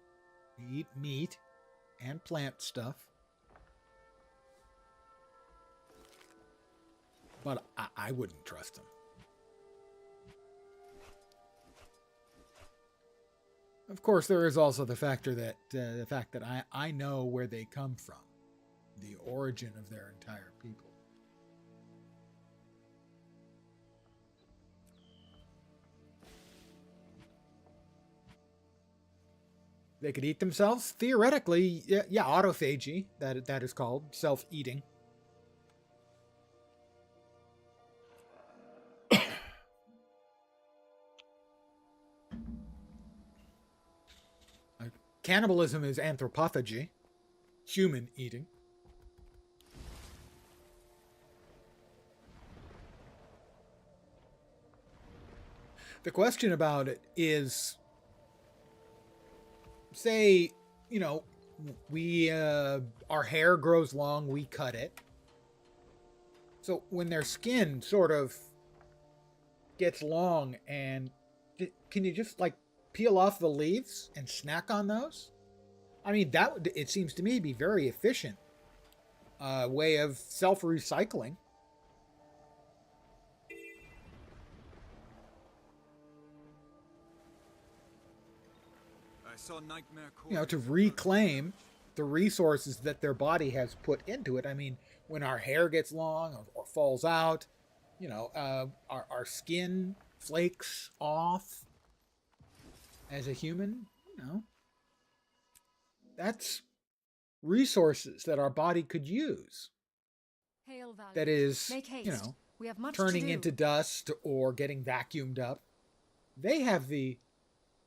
They eat meat and plant stuff. But I wouldn't trust them. Of course, there is also the factor that the fact that I know where they come from, the origin of their entire people. They could eat themselves? Theoretically, yeah, autophagy, that is called, self-eating. Cannibalism is anthropophagy, human eating. The question about it is, say, you know, we our hair grows long, we cut it. So when their skin sort of gets long, and can you just like peel off the leaves and snack on those? I mean, that would, it seems to me, be very efficient way of self-recycling. I saw Nightmare You know, to reclaim the resources that their body has put into it. I mean, when our hair gets long or falls out, you know, our skin flakes off as a human, you know, that's resources that our body could use. Hail, Valiant. That is, Make haste. you know, We have much turning to do. into dust or getting vacuumed up. They have the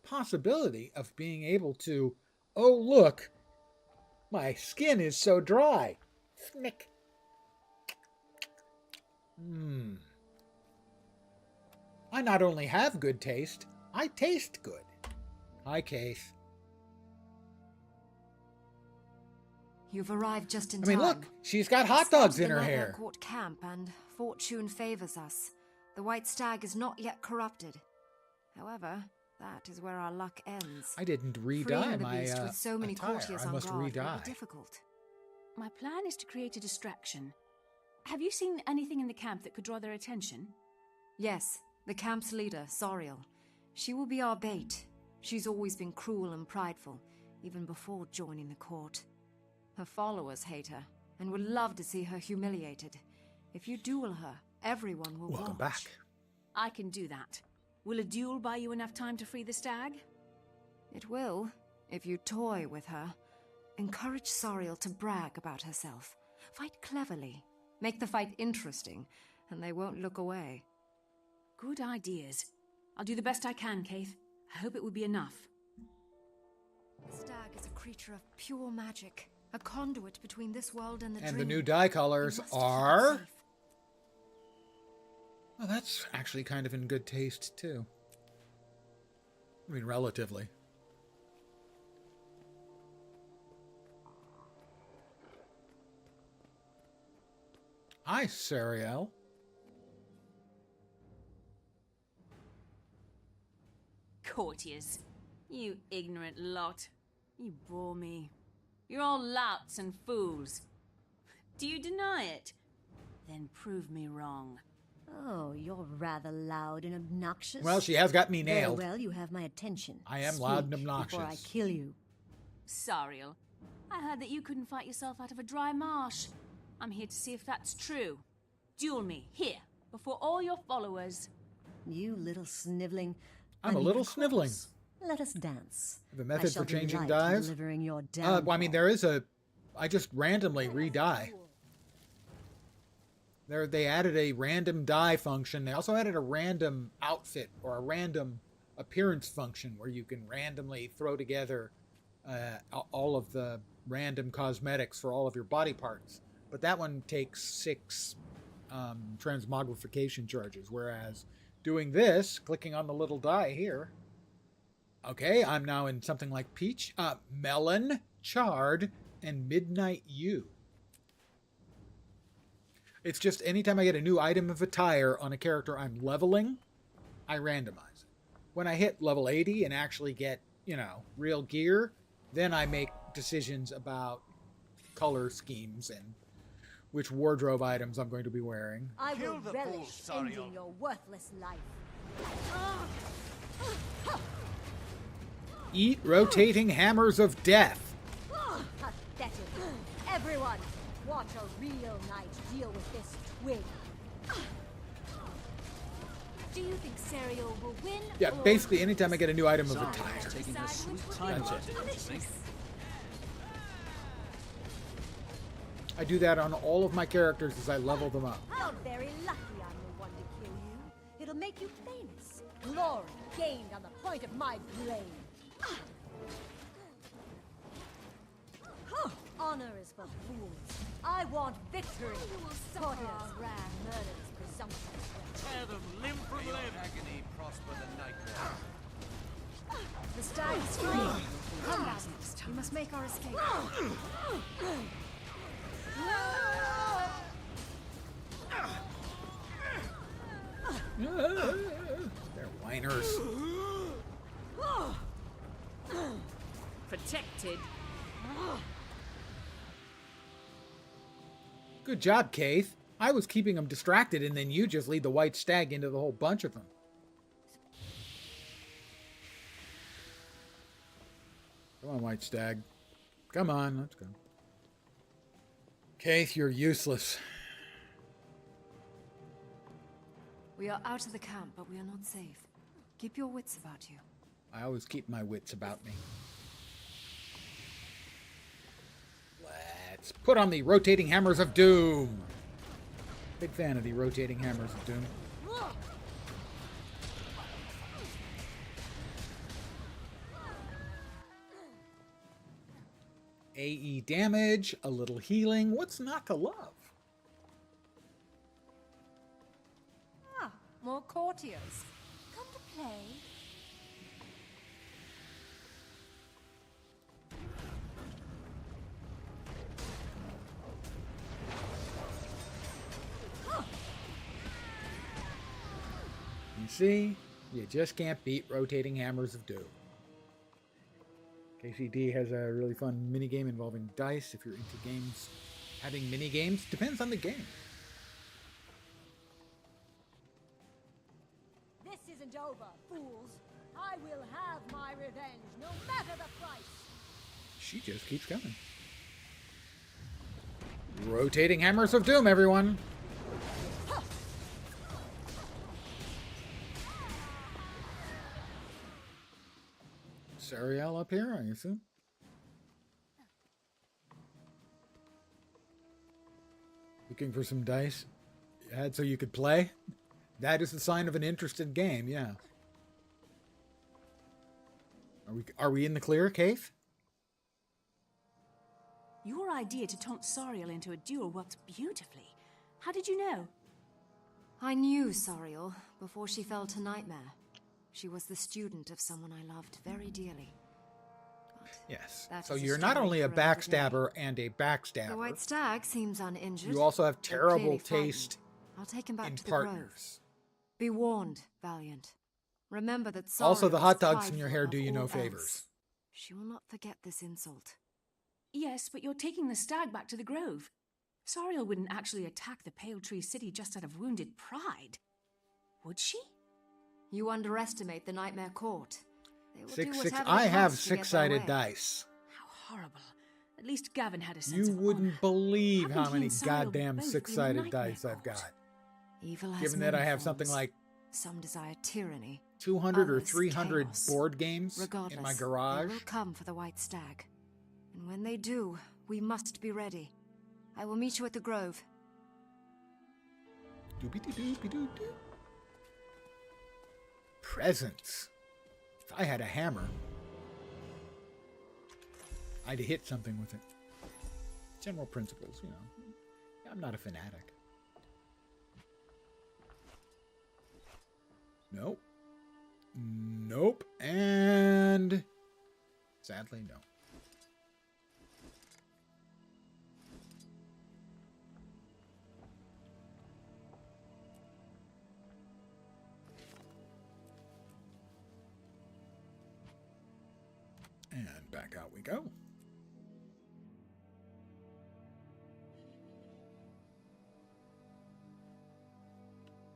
possibility of being able to, oh, look, my skin is so dry. Snick. I not only have good taste, I taste good. Hi, Keith. You've arrived just in I time. mean, look, she's got hot We dogs scouted in her the hair. Nightmare Court camp, and fortune favors us. The White Stag is not yet corrupted. However, that is where our luck ends. I didn't re-dye Freeing the my beast with so many attire. courtiers I on must guard will re-dye. be difficult. My plan is to create a distraction. Have you seen anything in the camp that could draw their attention? Yes, the camp's leader, Soriel. She will be our bait. She's always been cruel and prideful, even before joining the court. Her followers hate her, and would love to see her humiliated. If you duel her, everyone will Welcome watch. back. I can do that. Will a duel buy you enough time to free the stag? It will, if you toy with her. Encourage Soriel to brag about herself. Fight cleverly. Make the fight interesting, and they won't look away. Good ideas. I'll do the best I can, Keith. I hope it will be enough. The stag is a creature of pure magic, a conduit between this world and the dream. And the new dye colors We must keep it are... safe. Well, that's actually kind of in good taste, too. I mean, relatively. Hi, Sariel. Courtiers. You ignorant lot. You bore me. You're all louts and fools. Do you deny it? Then prove me wrong. Oh, you're rather loud and obnoxious. Well, she has got me Very nailed. well, you have my attention. I am loud and Speak obnoxious. before I kill you. Sariel, I heard that you couldn't fight yourself out of a dry marsh. I'm here to see if that's true. Duel me, here, before all your followers. You little sniveling. I'm a little sniveling. Let us dance. Have a method I shall for changing delight in dyes? delivering your Well, I mean, there is a... I just randomly re-dye. They added a random dye function. They also added a random outfit or a random appearance function where you can randomly throw together all of the random cosmetics for all of your body parts. But that one takes 6 transmogrification charges, whereas doing this, clicking on the little dye here, okay, I'm now in something like peach, melon, chard, and midnight yew. It's just anytime I get a new item of attire on a character I'm leveling, I randomize it. When I hit level 80 and actually get, real gear, then I make decisions about color schemes and which wardrobe items I'm going to be wearing. I Kill will the relish fool, ending Sariel. your worthless life. Eat rotating hammers of death. Pathetic. Everyone, watch a real knight deal with this twig. Do you think Sariel will win? Yeah, or- basically anytime I get a new item of Sorry, attire. taking her Decide sweet which would time That's about it. it, don't you think? I do that on all of my characters as I level them up. How very lucky I'm the one to kill you. It'll make you famous. Glory gained on the point of my blade. Honor is for fools. I want victory. Courtiers, ran murders, presumptions. Tear them limb from limb. Agony prosper the nightmare. The stag is free. Come, Basil. We must make our escape. They're whiners. Protected. Good job, Keith. I was keeping them distracted, and then you just lead the white stag into the whole bunch of them. Come on, white stag. Come on, let's go. Keith, you're useless. We are out of the camp, but we are not safe. Keep your wits about you. I always keep my wits about me. Let's put on the rotating hammers of doom. Big fan of the rotating hammers of doom. AE damage, a little healing. What's not to love? Ah, more courtiers. play? You see, you just can't beat rotating hammers of doom. KCD has a really fun minigame involving dice. If you're into games having minigames, depends on the game. This isn't over, fools. I will have my revenge, no matter the price. She just keeps coming. Rotating hammers of doom, everyone. Sariel up here, I assume. Looking for some dice you had so you could play? That is the sign of an interested game, yeah. Are we in the clear, Cave? Your idea to taunt Sariel into a duel worked beautifully. How did you know? I knew Sariel before she fell to Nightmare. She was the student of someone I loved very dearly. Yes. That So is a you're not story only a for another day. backstabber and a backstabber. The White Stag seems uninjured. You also have though terrible clearly frightened. taste I'll take him back in to the Grove. partners. Be warned, Valiant. Remember that Also, Sariel the is hot dogs in prideful your hair do above you no all favors. else. She will not forget this insult. Yes, but you're taking the stag back to the Grove. Sariel wouldn't actually attack the Pale Tree City just out of wounded pride. Would she? You underestimate the Nightmare Court. They will do 6-6. whatever I it have has to get their six-sided way. dice. How horrible. At least Gavin had a sense You of wouldn't honor. believe How how can he many and Sariel goddamn both be in the six-sided Nightmare dice I've Court? got. Evil has Given that many I have something forms. like Some desire tyranny. 200 or others 300 chaos. board games Regardless, in my they garage. will come for the White Stag. And when they do, we must be ready. I will meet you at the Grove. Doopy-doo-doopy-doo-doo. Presents. If I had a hammer, I'd hit something with it. General principles, you know. I'm not a fanatic. Nope. Nope. And sadly, no. And back out we go.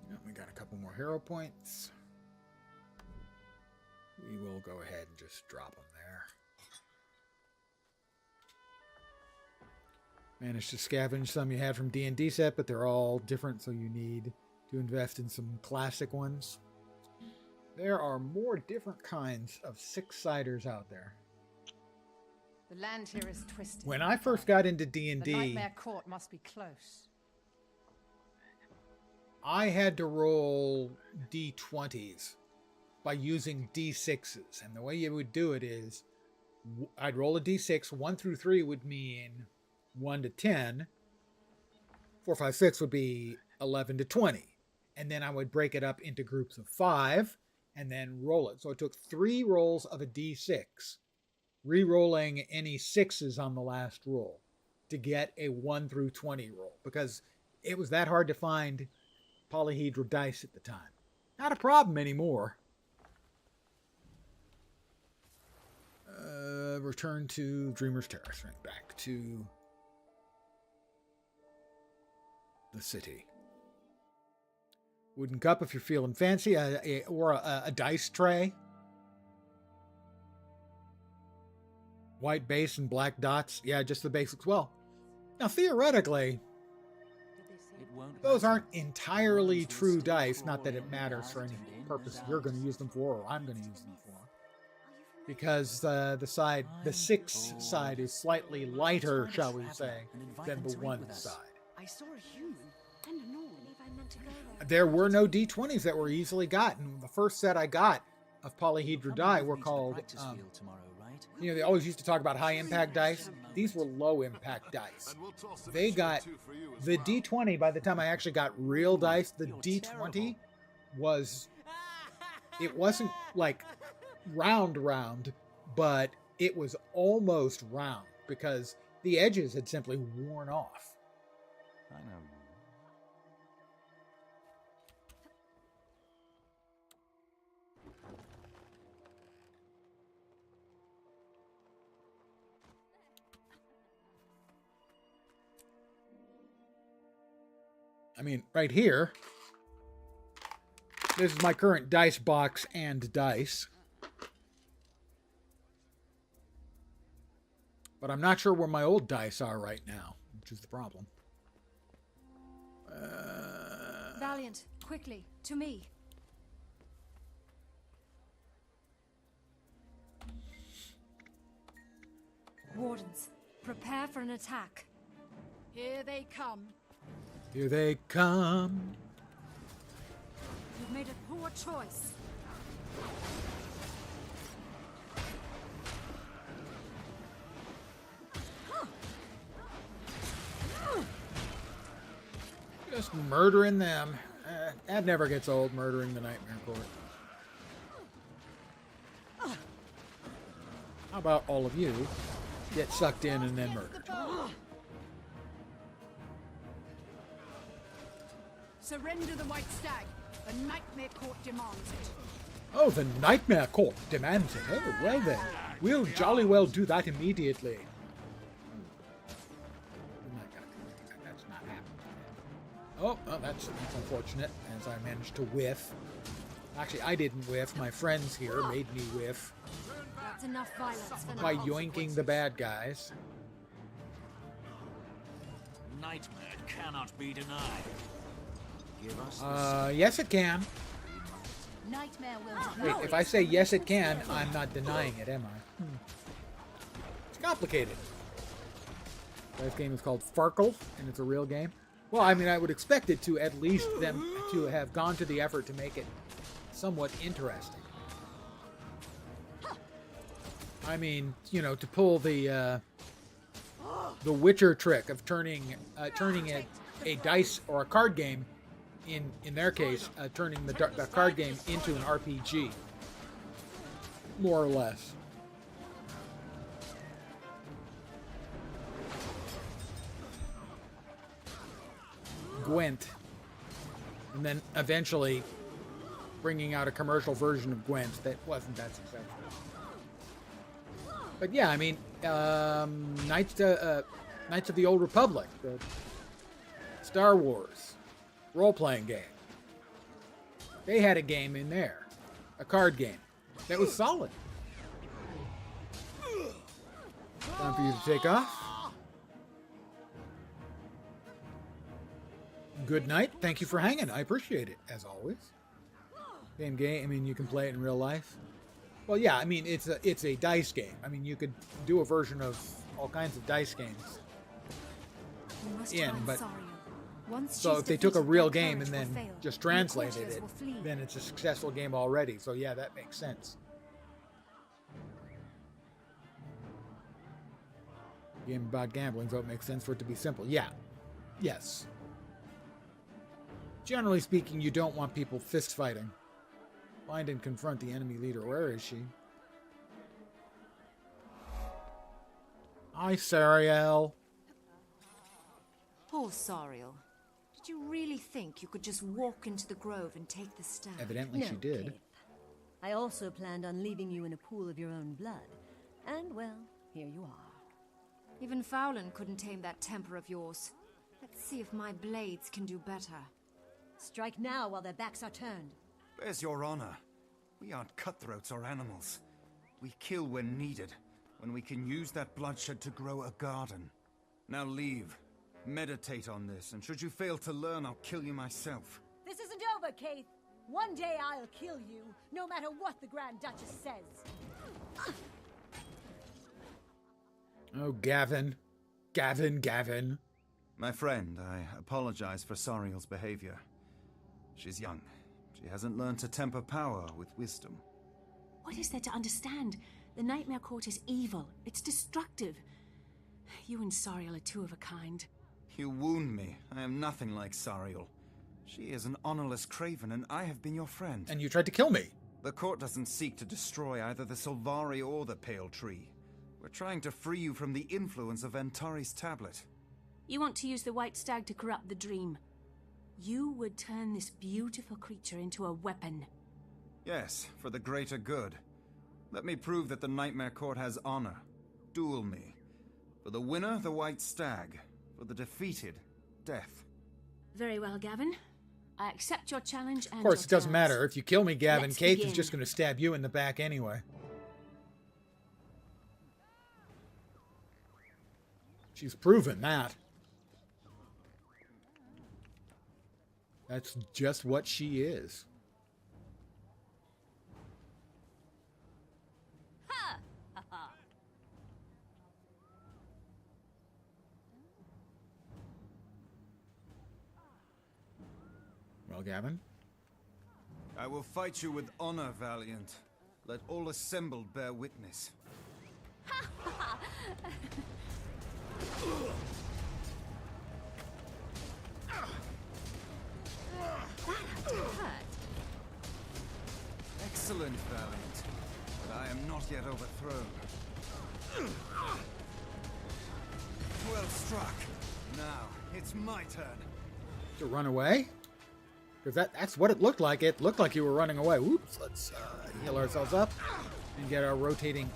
Yep, we got a couple more hero points. We will go ahead and just drop them there. Managed to scavenge some you had from D&D set, but they're all different, so you need to invest in some classic ones. There are more different kinds of six-siders out there. The land here is twisted. When I first got into The D&D, Nightmare Court must be close. I had to roll D20s by using D6s. And the way you would do it is, I'd roll a D6. 1 through 3 would mean 1 to 10. 4, 5, 6 would be 11 to 20. And then I would break it up into groups of 5 and then roll it. So it took 3 rolls of a D6, re-rolling any 6s on the last roll to get a 1 through 20 roll, because it was that hard to find polyhedral dice at the time. Not a problem anymore. Return to Dreamer's Terrace, right back to the city. Wooden cup if you're feeling fancy, or a dice tray. White base and black dots. Yeah, just the basics. Well, now theoretically, those aren't entirely true dice. Not that it matters for any purpose you're going to use them for, or I'm going to use them for. Because the 6 side is slightly lighter, shall we say, than the 1 side. I saw a human and an orc. There were no D20s that were easily gotten. The first set I got of polyhedral die were called, they always used to talk about high impact dice. These were low impact dice. They got the D20. By the time I actually got real dice, the D20 was it wasn't like round, but it was almost round because the edges had simply worn off. I know. I mean, right here, this is my current dice box and dice. But I'm not sure where my old dice are right now, which is the problem. Valiant, quickly, to me. Wardens, prepare for an attack. Here they come. Here they come. You've made a poor choice. Just murdering them. That never gets old, murdering the Nightmare Court. How about all of you get sucked in and then murdered? Surrender the White Stag. The Nightmare Court demands it. Oh, the Nightmare Court demands it. Oh, well then. We'll jolly well do that immediately. That's not happening. Oh, that's unfortunate, as I managed to whiff. Actually, I didn't whiff. My friends here made me whiff. That's enough violence for By now. yoinking the bad guys. Nightmare cannot be denied. Give us the Yes it can. Nightmare will Wait, if I say yes it can, I'm not denying it, am I? It's complicated. This game is called Farkle, and it's a real game. Well, I mean, I would expect it to at least them to have gone to the effort to make it somewhat interesting. I mean, you know, to pull the Witcher trick of turning a dice or a card game, in their case, turning the card game into an RPG, more or less. Gwent, and then eventually bringing out a commercial version of Gwent that wasn't that successful. But yeah, I mean, Knights of the Old Republic, the Star Wars role-playing game. They had a game in there, a card game that was solid. Time for you to take off. Good night. Thank you for hanging. I appreciate it, as always. Same game. I mean, you can play it in real life. Well, yeah. I mean, it's a dice game. I mean, you could do a version of all kinds of dice games. You must In, find but Sariel. Once so she's if they took a defeated, real their game and courage then will fail, just and the translated courtiers it, will flee. then it's a successful game already. So yeah, that makes sense. Game about gambling, so it makes sense for it to be simple. Yeah. Yes. Generally speaking, you don't want people fist fighting. Find and confront the enemy leader. Where is she? Hi, Sariel. Poor Sariel. Did you really think you could just walk into the grove and take the stag? Evidently she did. Kate. I also planned on leaving you in a pool of your own blood. And, well, here you are. Even Fowlin couldn't tame that temper of yours. Let's see if my blades can do better. Strike now while their backs are turned. Where's your honor? We aren't cutthroats or animals. We kill when needed, when we can use that bloodshed to grow a garden. Now leave. Meditate on this, and should you fail to learn, I'll kill you myself. This isn't over, Keith. One day I'll kill you, no matter what the Grand Duchess says. Oh, Gavin. Gavin. My friend, I apologize for Sariel's behavior. She's young. She hasn't learned to temper power with wisdom. What is there to understand? The Nightmare Court is evil. It's destructive. You and Sariel are two of a kind. You wound me. I am nothing like Sariel. She is an honorless craven, and I have been your friend. And you tried to kill me. The court doesn't seek to destroy either the Sylvari or the Pale Tree. We're trying to free you from the influence of Ventari's tablet. You want to use the white stag to corrupt the dream. You would turn this beautiful creature into a weapon. Yes, for the greater good. Let me prove that the Nightmare Court has honor. Duel me. For the winner, the white stag. For the defeated, death. Very well, Gavin. I accept your challenge and Of course, your it doesn't terms. matter. If you kill me, Gavin, Let's Kate is begin. just going to stab you in the back anyway. She's proven that. That's just what she is. Well, Gavin? I will fight you with honor, Valiant. Let all assembled bear witness. Excellent, Valiant. But I am not yet overthrown. Well struck. Now, it's my turn. To run away? Because that's what it looked like. It looked like you were running away. Whoops, let's heal ourselves up and get our rotating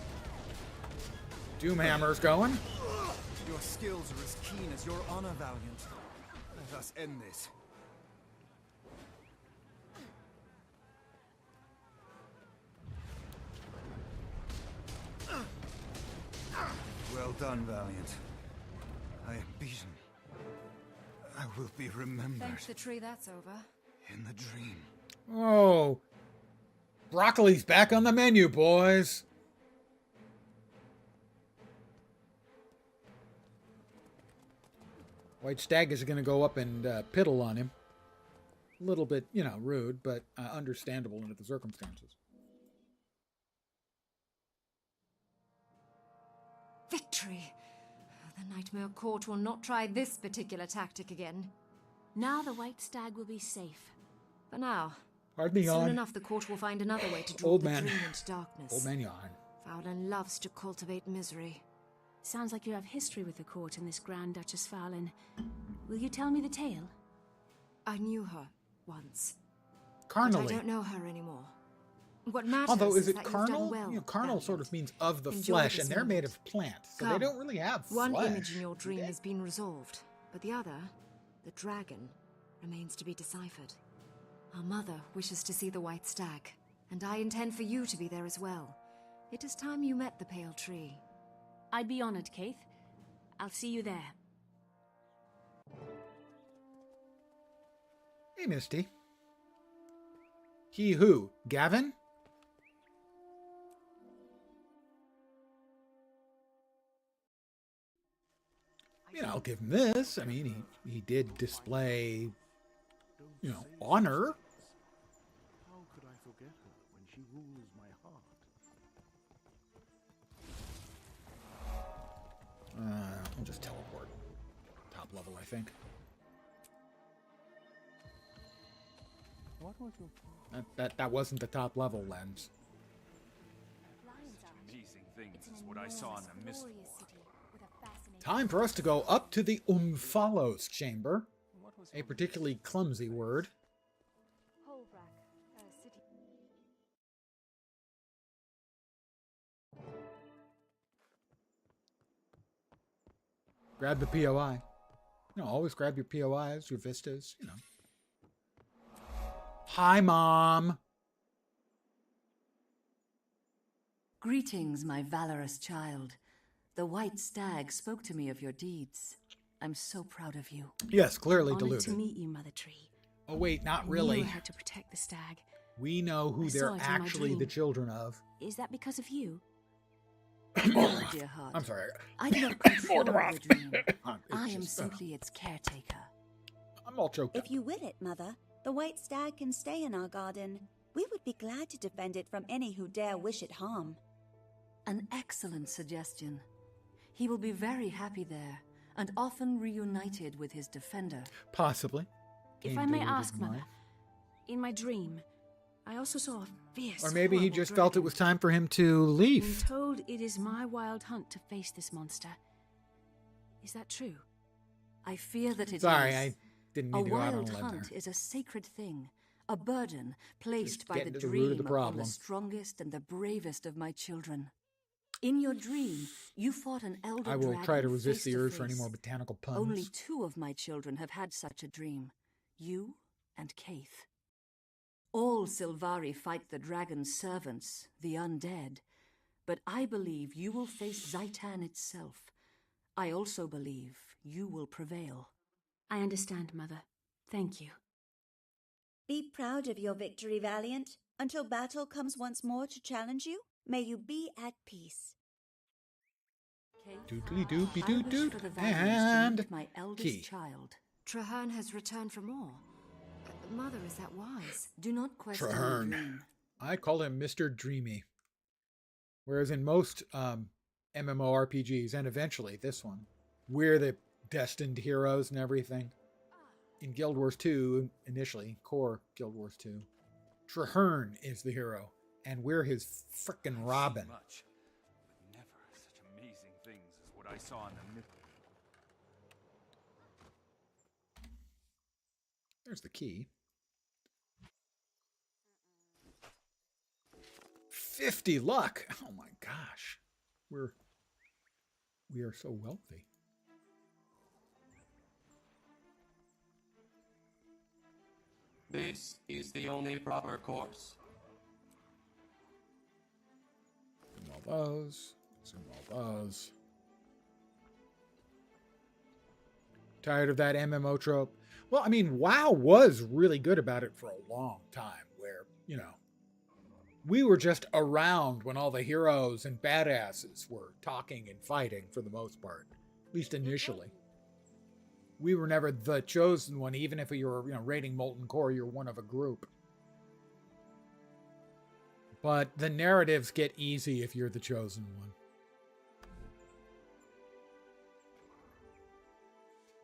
doom hammers going. Your skills are as keen as your honor, Valiant. Let us end this. Well done, Valiant. I am beaten. I will be remembered Thanks the tree, that's over. in the dream. Oh, broccoli's back on the menu, boys. White Stag is going to go up and piddle on him. A little bit, rude, but understandable under the circumstances. Victory! The Nightmare Court will not try this particular tactic again. Now the white stag will be safe. For now. Pardon me, Soon yawn. enough, the court will find another way to draw Old the man. dream into darkness. Old man yawn. Fowlin loves to cultivate misery. Sounds like you have history with the court and this Grand Duchess Fowlin. Will you tell me the tale? I knew her once. But Carnally. I don't know her anymore. What matters Although, is it that you've carnal? done well, Carnal Valiant. sort of means of the Enjoy flesh, this and they're made moment. of plant, so Come. they don't really have One flesh. image in your dream has been resolved, but the other, the dragon, remains to be deciphered. Our mother wishes to see the white stag, and I intend for you to be there as well. It is time you met the pale tree. I'd be honored, Keith. I'll see you there. Hey, Misty. He who? Gavin? I'll give him this. I mean, he did display, honor. How could I forget her when she rules my heart? I'll just teleport. Top level, I think. What was your... That wasn't the top level lens. Amazing things is what I saw in the mist. Time for us to go up to the Umphalos chamber. A particularly clumsy word. Grab the POI. Always grab your POIs, your vistas, Hi, Mom. Greetings, my valorous child. The white stag spoke to me of your deeds. I'm so proud of you. Yes, clearly Honored deluded. to meet you, Mother Tree. Oh, wait, not I really. knew I had to protect the stag. We know who I saw they're it in my actually the dream. children of. Is that because of you? No, dear heart. I'm sorry. I do not control the dream. It's I am just, simply its caretaker. I'm all choked up. If you will it, Mother, the white stag can stay in our garden. We would be glad to defend it from any who dare wish it harm. An excellent suggestion. He will be very happy there, and often reunited with his defender. Possibly. If Game I may deluded ask, mind. Mother, in my dream, I also saw a fierce, Or maybe he horrible just felt it dragon. was time for him to I'm leave. told it is my wild hunt to face this monster. Is that true? I fear that it is. Sorry, I didn't A mean to go out on wild a limb hunt there. is a sacred thing, a burden placed Just by getting the to the root of dream the upon problem. the strongest and the bravest of my children. In your dream, you fought an elder I will dragon try to resist face the to urge for any face. more botanical puns. Only 2 of my children have had such a dream, you and Keith. All Sylvari fight the dragon's servants, the undead, but I believe you will face Zaitan itself. I also believe you will prevail. I understand, Mother. Thank you. Be proud of your victory, Valiant. Until battle comes once more to challenge you, may you be at peace. Doodly doopy I doot wish doot. for the Valiants to And meet my eldest key. child. Traherne has returned for more. Mother, is that wise? Do not question my Traherne. dream. I call him Mr. Dreamy. Whereas in most MMORPGs, and eventually this one, we're the destined heroes and everything. In Guild Wars 2, initially, core Guild Wars 2, Traherne is the hero, and we're his frickin' Robin. Much, but never such amazing things as what I saw in the middle. There's the key. 50 luck. Oh my gosh. We are so wealthy. This is the only proper course. Consume all those. Consume all those. Tired of that MMO trope? Well, I mean, WoW was really good about it for a long time, where, you know, we were just around when all the heroes and badasses were talking and fighting for the most part, at least initially. We were never the chosen one, even if you were, you know, raiding Molten Core, you're one of a group. But the narratives get easy if you're the chosen one.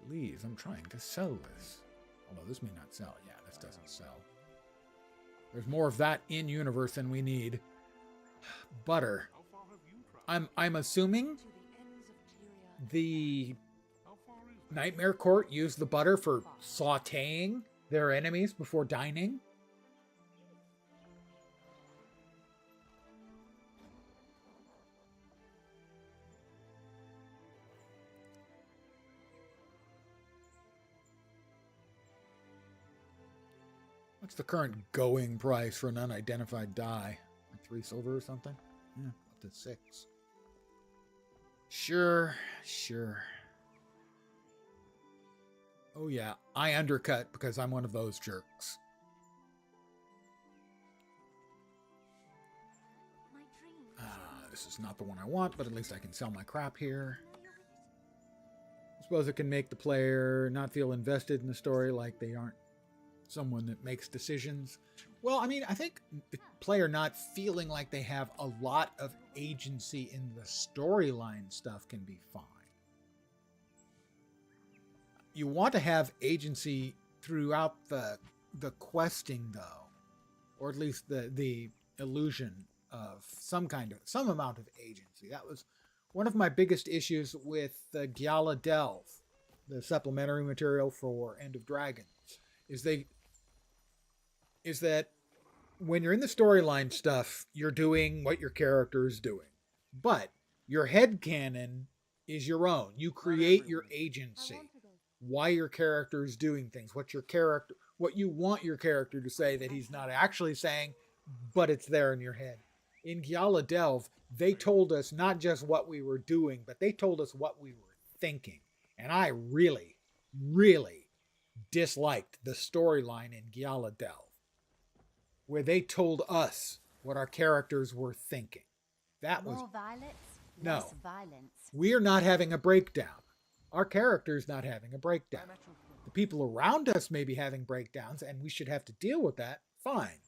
Please, I'm trying to sell this. Although this may not sell. Yeah, this doesn't sell. There's more of that in universe than we need. Butter. I'm assuming the Nightmare Court used the butter for sautéing their enemies before dining. What's the current going price for an unidentified die? Like 3 silver or something? Yeah, up to 6. Sure. Oh yeah, I undercut because I'm one of those jerks. This is not the one I want, but at least I can sell my crap here. I suppose it can make the player not feel invested in the story, like they aren't someone that makes decisions. Well, I mean, I think the player not feeling like they have a lot of agency in the storyline stuff can be fine. You want to have agency throughout the questing, though, or at least the illusion of some amount of agency. That was one of my biggest issues with the Gyala Delve, the supplementary material for End of Dragons, is that when you're in the storyline stuff, you're doing what your character is doing. But your headcanon is your own. You create your agency. Why your character is doing things. What you want your character to say that he's not actually saying, but it's there in your head. In Gyala Delve, they told us not just what we were doing, but they told us what we were thinking. And I really, really disliked the storyline in Gyala Delve, where they told us what our characters were thinking. That was... More violence, No. less violence. We're not having a breakdown. Our character's not having a breakdown. The people around us may be having breakdowns, and we should have to deal with that. Fine.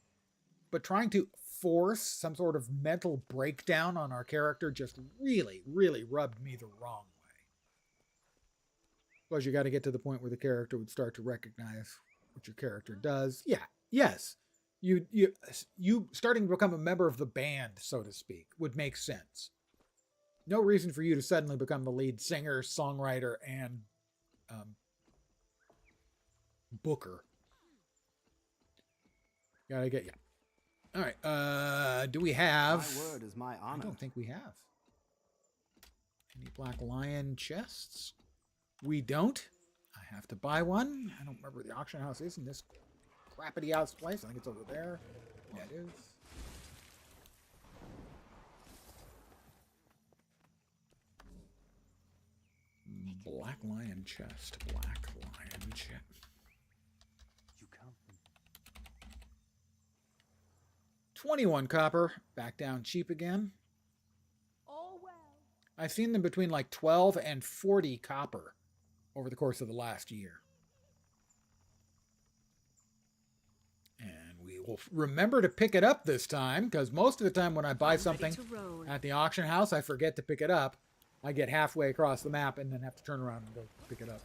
But trying to force some sort of mental breakdown on our character just really, really rubbed me the wrong way. Plus, you got to get to the point where the character would start to recognize what your character does. Yeah, yes. you starting to become a member of the band, so to speak, would make sense. No reason for you to suddenly become the lead singer, songwriter, and booker. Gotta get you. All right. Do we have? My word is my honor. I don't think we have any Black Lion chests. We don't. I have to buy one. I don't remember where the auction house is in this crappity ass place. I think it's over there. Yeah, it is. Black Lion chest. Black Lion chest. You count them. 21 copper. Back down cheap again. Oh well. I've seen them between like 12 and 40 copper over the course of the last year. And we will remember to pick it up this time, because most of the time when I buy something at the auction house, I forget to pick it up. I get halfway across the map and then have to turn around and go pick it up.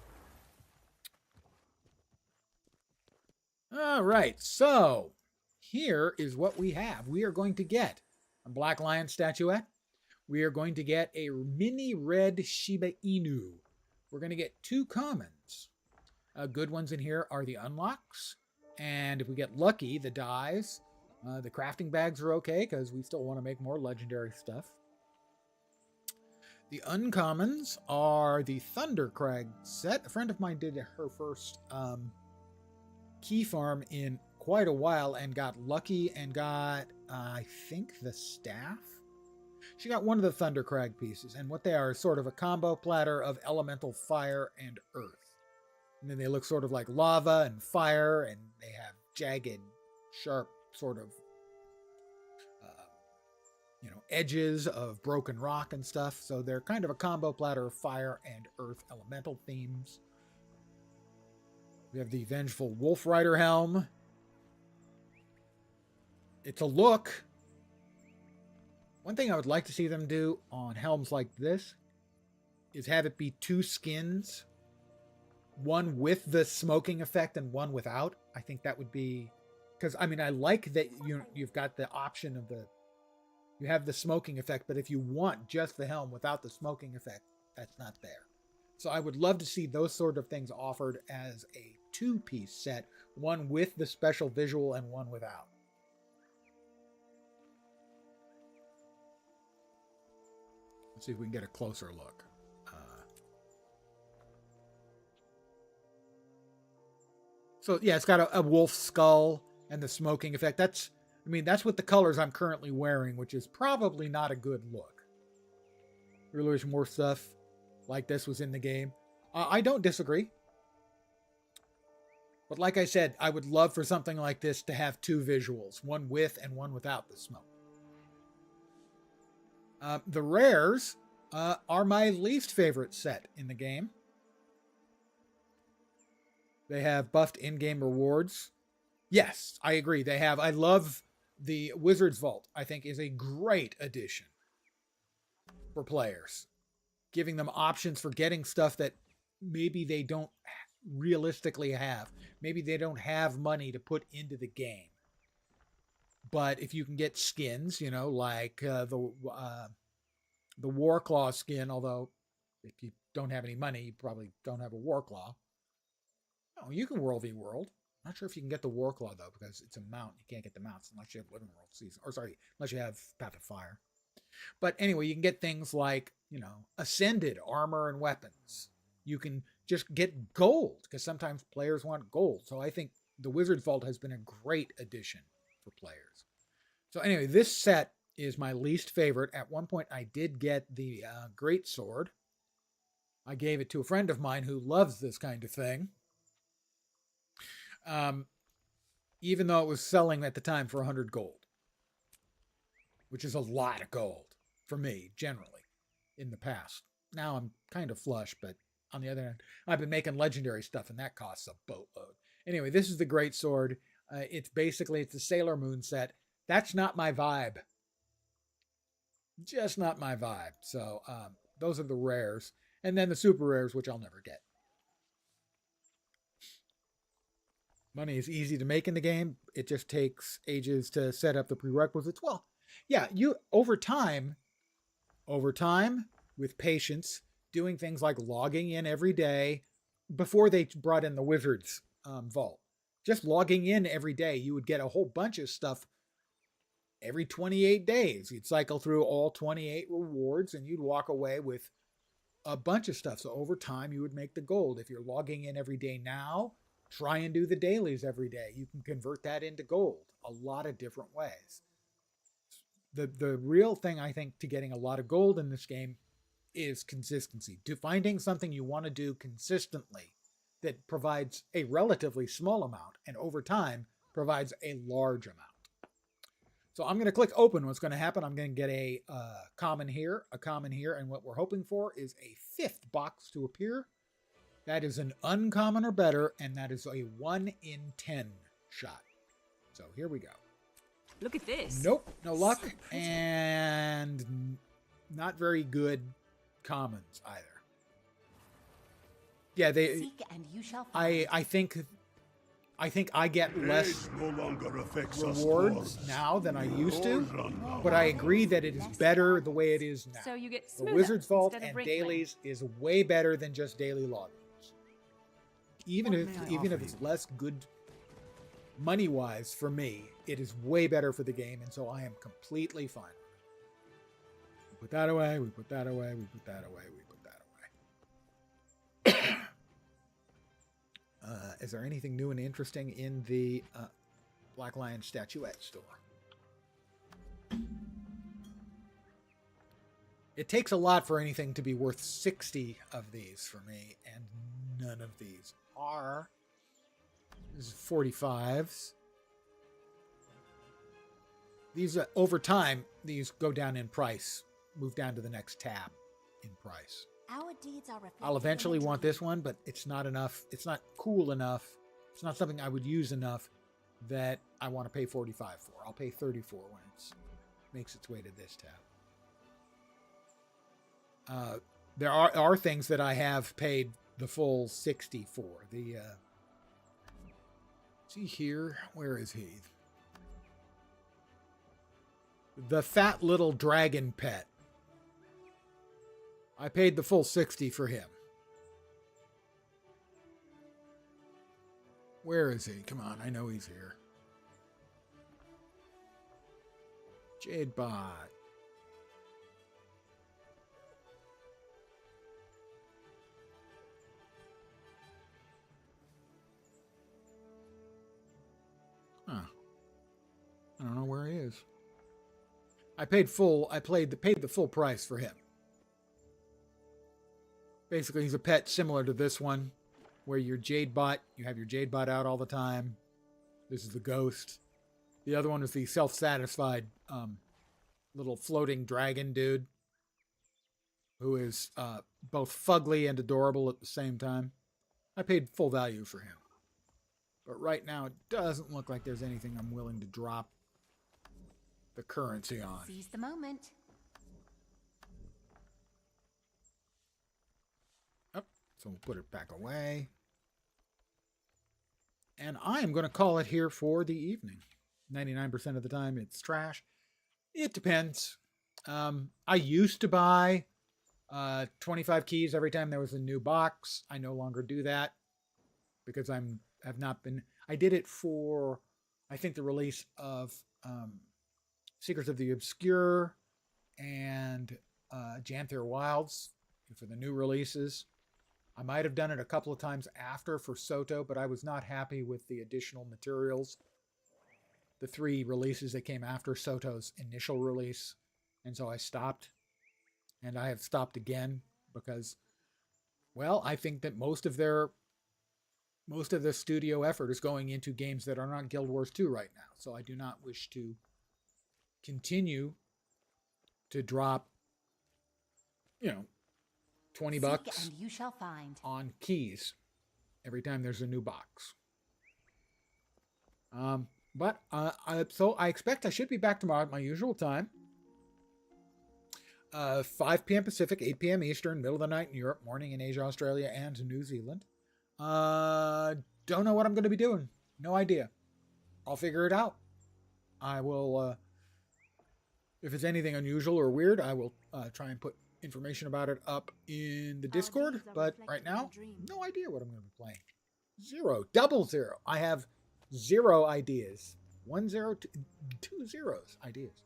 All right, so here is what we have. We are going to get a Black Lion statuette. We are going to get a mini red Shiba Inu. We're going to get 2 commons. Good ones in here are the unlocks. And if we get lucky, the dies. The crafting bags are okay because we still want to make more legendary stuff. The uncommons are the Thundercrag set. A friend of mine did her first key farm in quite a while and got lucky and got, I think, the staff. She got one of the Thundercrag pieces, and what they are is sort of a combo platter of elemental fire and earth. And then they look sort of like lava and fire, and they have jagged, sharp sort of edges of broken rock and stuff. So they're kind of a combo platter of fire and earth elemental themes. We have the Vengeful Wolf Rider helm. It's a look. One thing I would like to see them do on helms like this is have it be 2 skins. One with the smoking effect and one without. I think that would be... Because, I mean, I like that you've got the option of the... You have the smoking effect, but if you want just the helm without the smoking effect, that's not there. So I would love to see those sort of things offered as a 2-piece set, one with the special visual and one without. Let's see if we can get a closer look. So yeah, it's got a wolf skull and the smoking effect. That's what the colors I'm currently wearing, which is probably not a good look. Really wish more stuff like this was in the game. I don't disagree. But like I said, I would love for something like this to have 2 visuals, one with and one without the smoke. The rares are my least favorite set in the game. They have buffed in-game rewards. Yes, I agree. They have. I love the Wizard's Vault. I think is a great addition for players, giving them options for getting stuff that maybe they don't realistically have. Maybe they don't have money to put into the game. But if you can get skins, like the Warclaw skin, although if you don't have any money, you probably don't have a Warclaw. No, you can World v World. Not sure if you can get the Warclaw, though, because it's a mount. You can't get the mounts unless you have Living World Season. Or, sorry, unless you have Path of Fire. But anyway, you can get things like, Ascended armor and weapons. You can just get gold, because sometimes players want gold. So I think the Wizard's Vault has been a great addition for players. So anyway, this set is my least favorite. At one point, I did get the Great Sword. I gave it to a friend of mine who loves this kind of thing. Even though it was selling at the time for 100 gold, which is a lot of gold for me, generally, in the past. Now I'm kind of flush, but on the other hand, I've been making legendary stuff, and that costs a boatload. Anyway, this is the Great Sword. It's the Sailor Moon set. That's not my vibe. Just not my vibe. So those are the rares. And then the super rares, which I'll never get. Money is easy to make in the game. It just takes ages to set up the prerequisites. Well, yeah, you over time, with patience, doing things like logging in every day. Before they brought in the Wizards vault, just logging in every day, you would get a whole bunch of stuff every 28 days. You'd cycle through all 28 rewards and you'd walk away with a bunch of stuff. So over time, you would make the gold. If you're logging in every day now, try and do the dailies every day. You can convert that into gold a lot of different ways. The real thing, I think, to getting a lot of gold in this game is consistency. To finding something you want to do consistently that provides a relatively small amount and over time provides a large amount. So I'm going to click open. What's going to happen, I'm going to get a common here, and what we're hoping for is a 5th box to appear. That is an uncommon or better, and that is a 1 in 10 shot. So here we go. Look at this. Nope, no luck, and not very good commons either. Yeah, Seek and you shall find. I think I get less no longer affects rewards now than I used to, but I agree that it is better the way it is now. So you get The smoother Wizard's Vault instead of and wrinkling. dailies is way better than just daily logins. Even if it's less good money-wise for me, it is way better for the game, and so I am completely fine. We put that away, we put that away, we put that away, we put that away. Is there anything new and interesting in the Black Lion statuette store? It takes a lot for anything to be worth 60 of these for me, and none of these are. This is 45s. These, over time, these go down in price, move down to the next tab in price. Our deeds are reflected I'll eventually in the want this one, but it's not enough. It's not cool enough. It's not something I would use enough that I want to pay 45 for. I'll pay 34 when it makes its way to this tab. There are things that I have paid the full 60 for. Is he here? Where is he? The fat little dragon pet. I paid the full 60 for him. Where is he? Come on, I know he's here. Jade Bot. Huh. I don't know where he is. I paid the full price for him. Basically, he's a pet similar to this one, where your Jade Bot, you have your Jade Bot out all the time. This is the ghost. The other one is the self-satisfied little floating dragon dude, who is both fugly and adorable at the same time. I paid full value for him. But right now, it doesn't look like there's anything I'm willing to drop the currency on. Seize the moment. So we'll put it back away. And I am going to call it here for the evening. 99% of the time it's trash. It depends. I used to buy 25 keys every time there was a new box. I no longer do that because I did it for, I think, the release of Secrets of the Obscure and Janther Wilds for the new releases. I might have done it a couple of times after for Soto, but I was not happy with the additional materials. The 3 releases that came after Soto's initial release. And so I stopped. And I have stopped again because, well, I think that most of the studio effort is going into games that are not Guild Wars 2 right now. So I do not wish to continue to drop, 20 bucks Seek and you shall find. on keys every time there's a new box. So I expect I should be back tomorrow at my usual time. 5 p.m. Pacific, 8 p.m. Eastern, middle of the night in Europe, morning in Asia, Australia, and New Zealand. Don't know what I'm going to be doing. No idea. I'll figure it out. I will, if it's anything unusual or weird, I will try and put information about it up in the Discord. But right now, no idea what I'm going to be playing. 0, 00. I have 0 ideas. 1 0, 2 zeros ideas.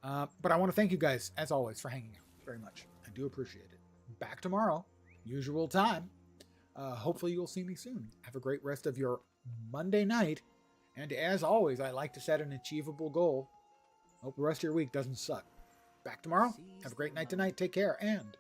But I want to thank you guys, as always, for hanging out very much. I do appreciate it. Back tomorrow, usual time. Hopefully you'll see me soon. Have a great rest of your Monday night. And as always, I like to set an achievable goal. Hope the rest of your week doesn't suck. Back tomorrow. Have a great night tonight. Take care, and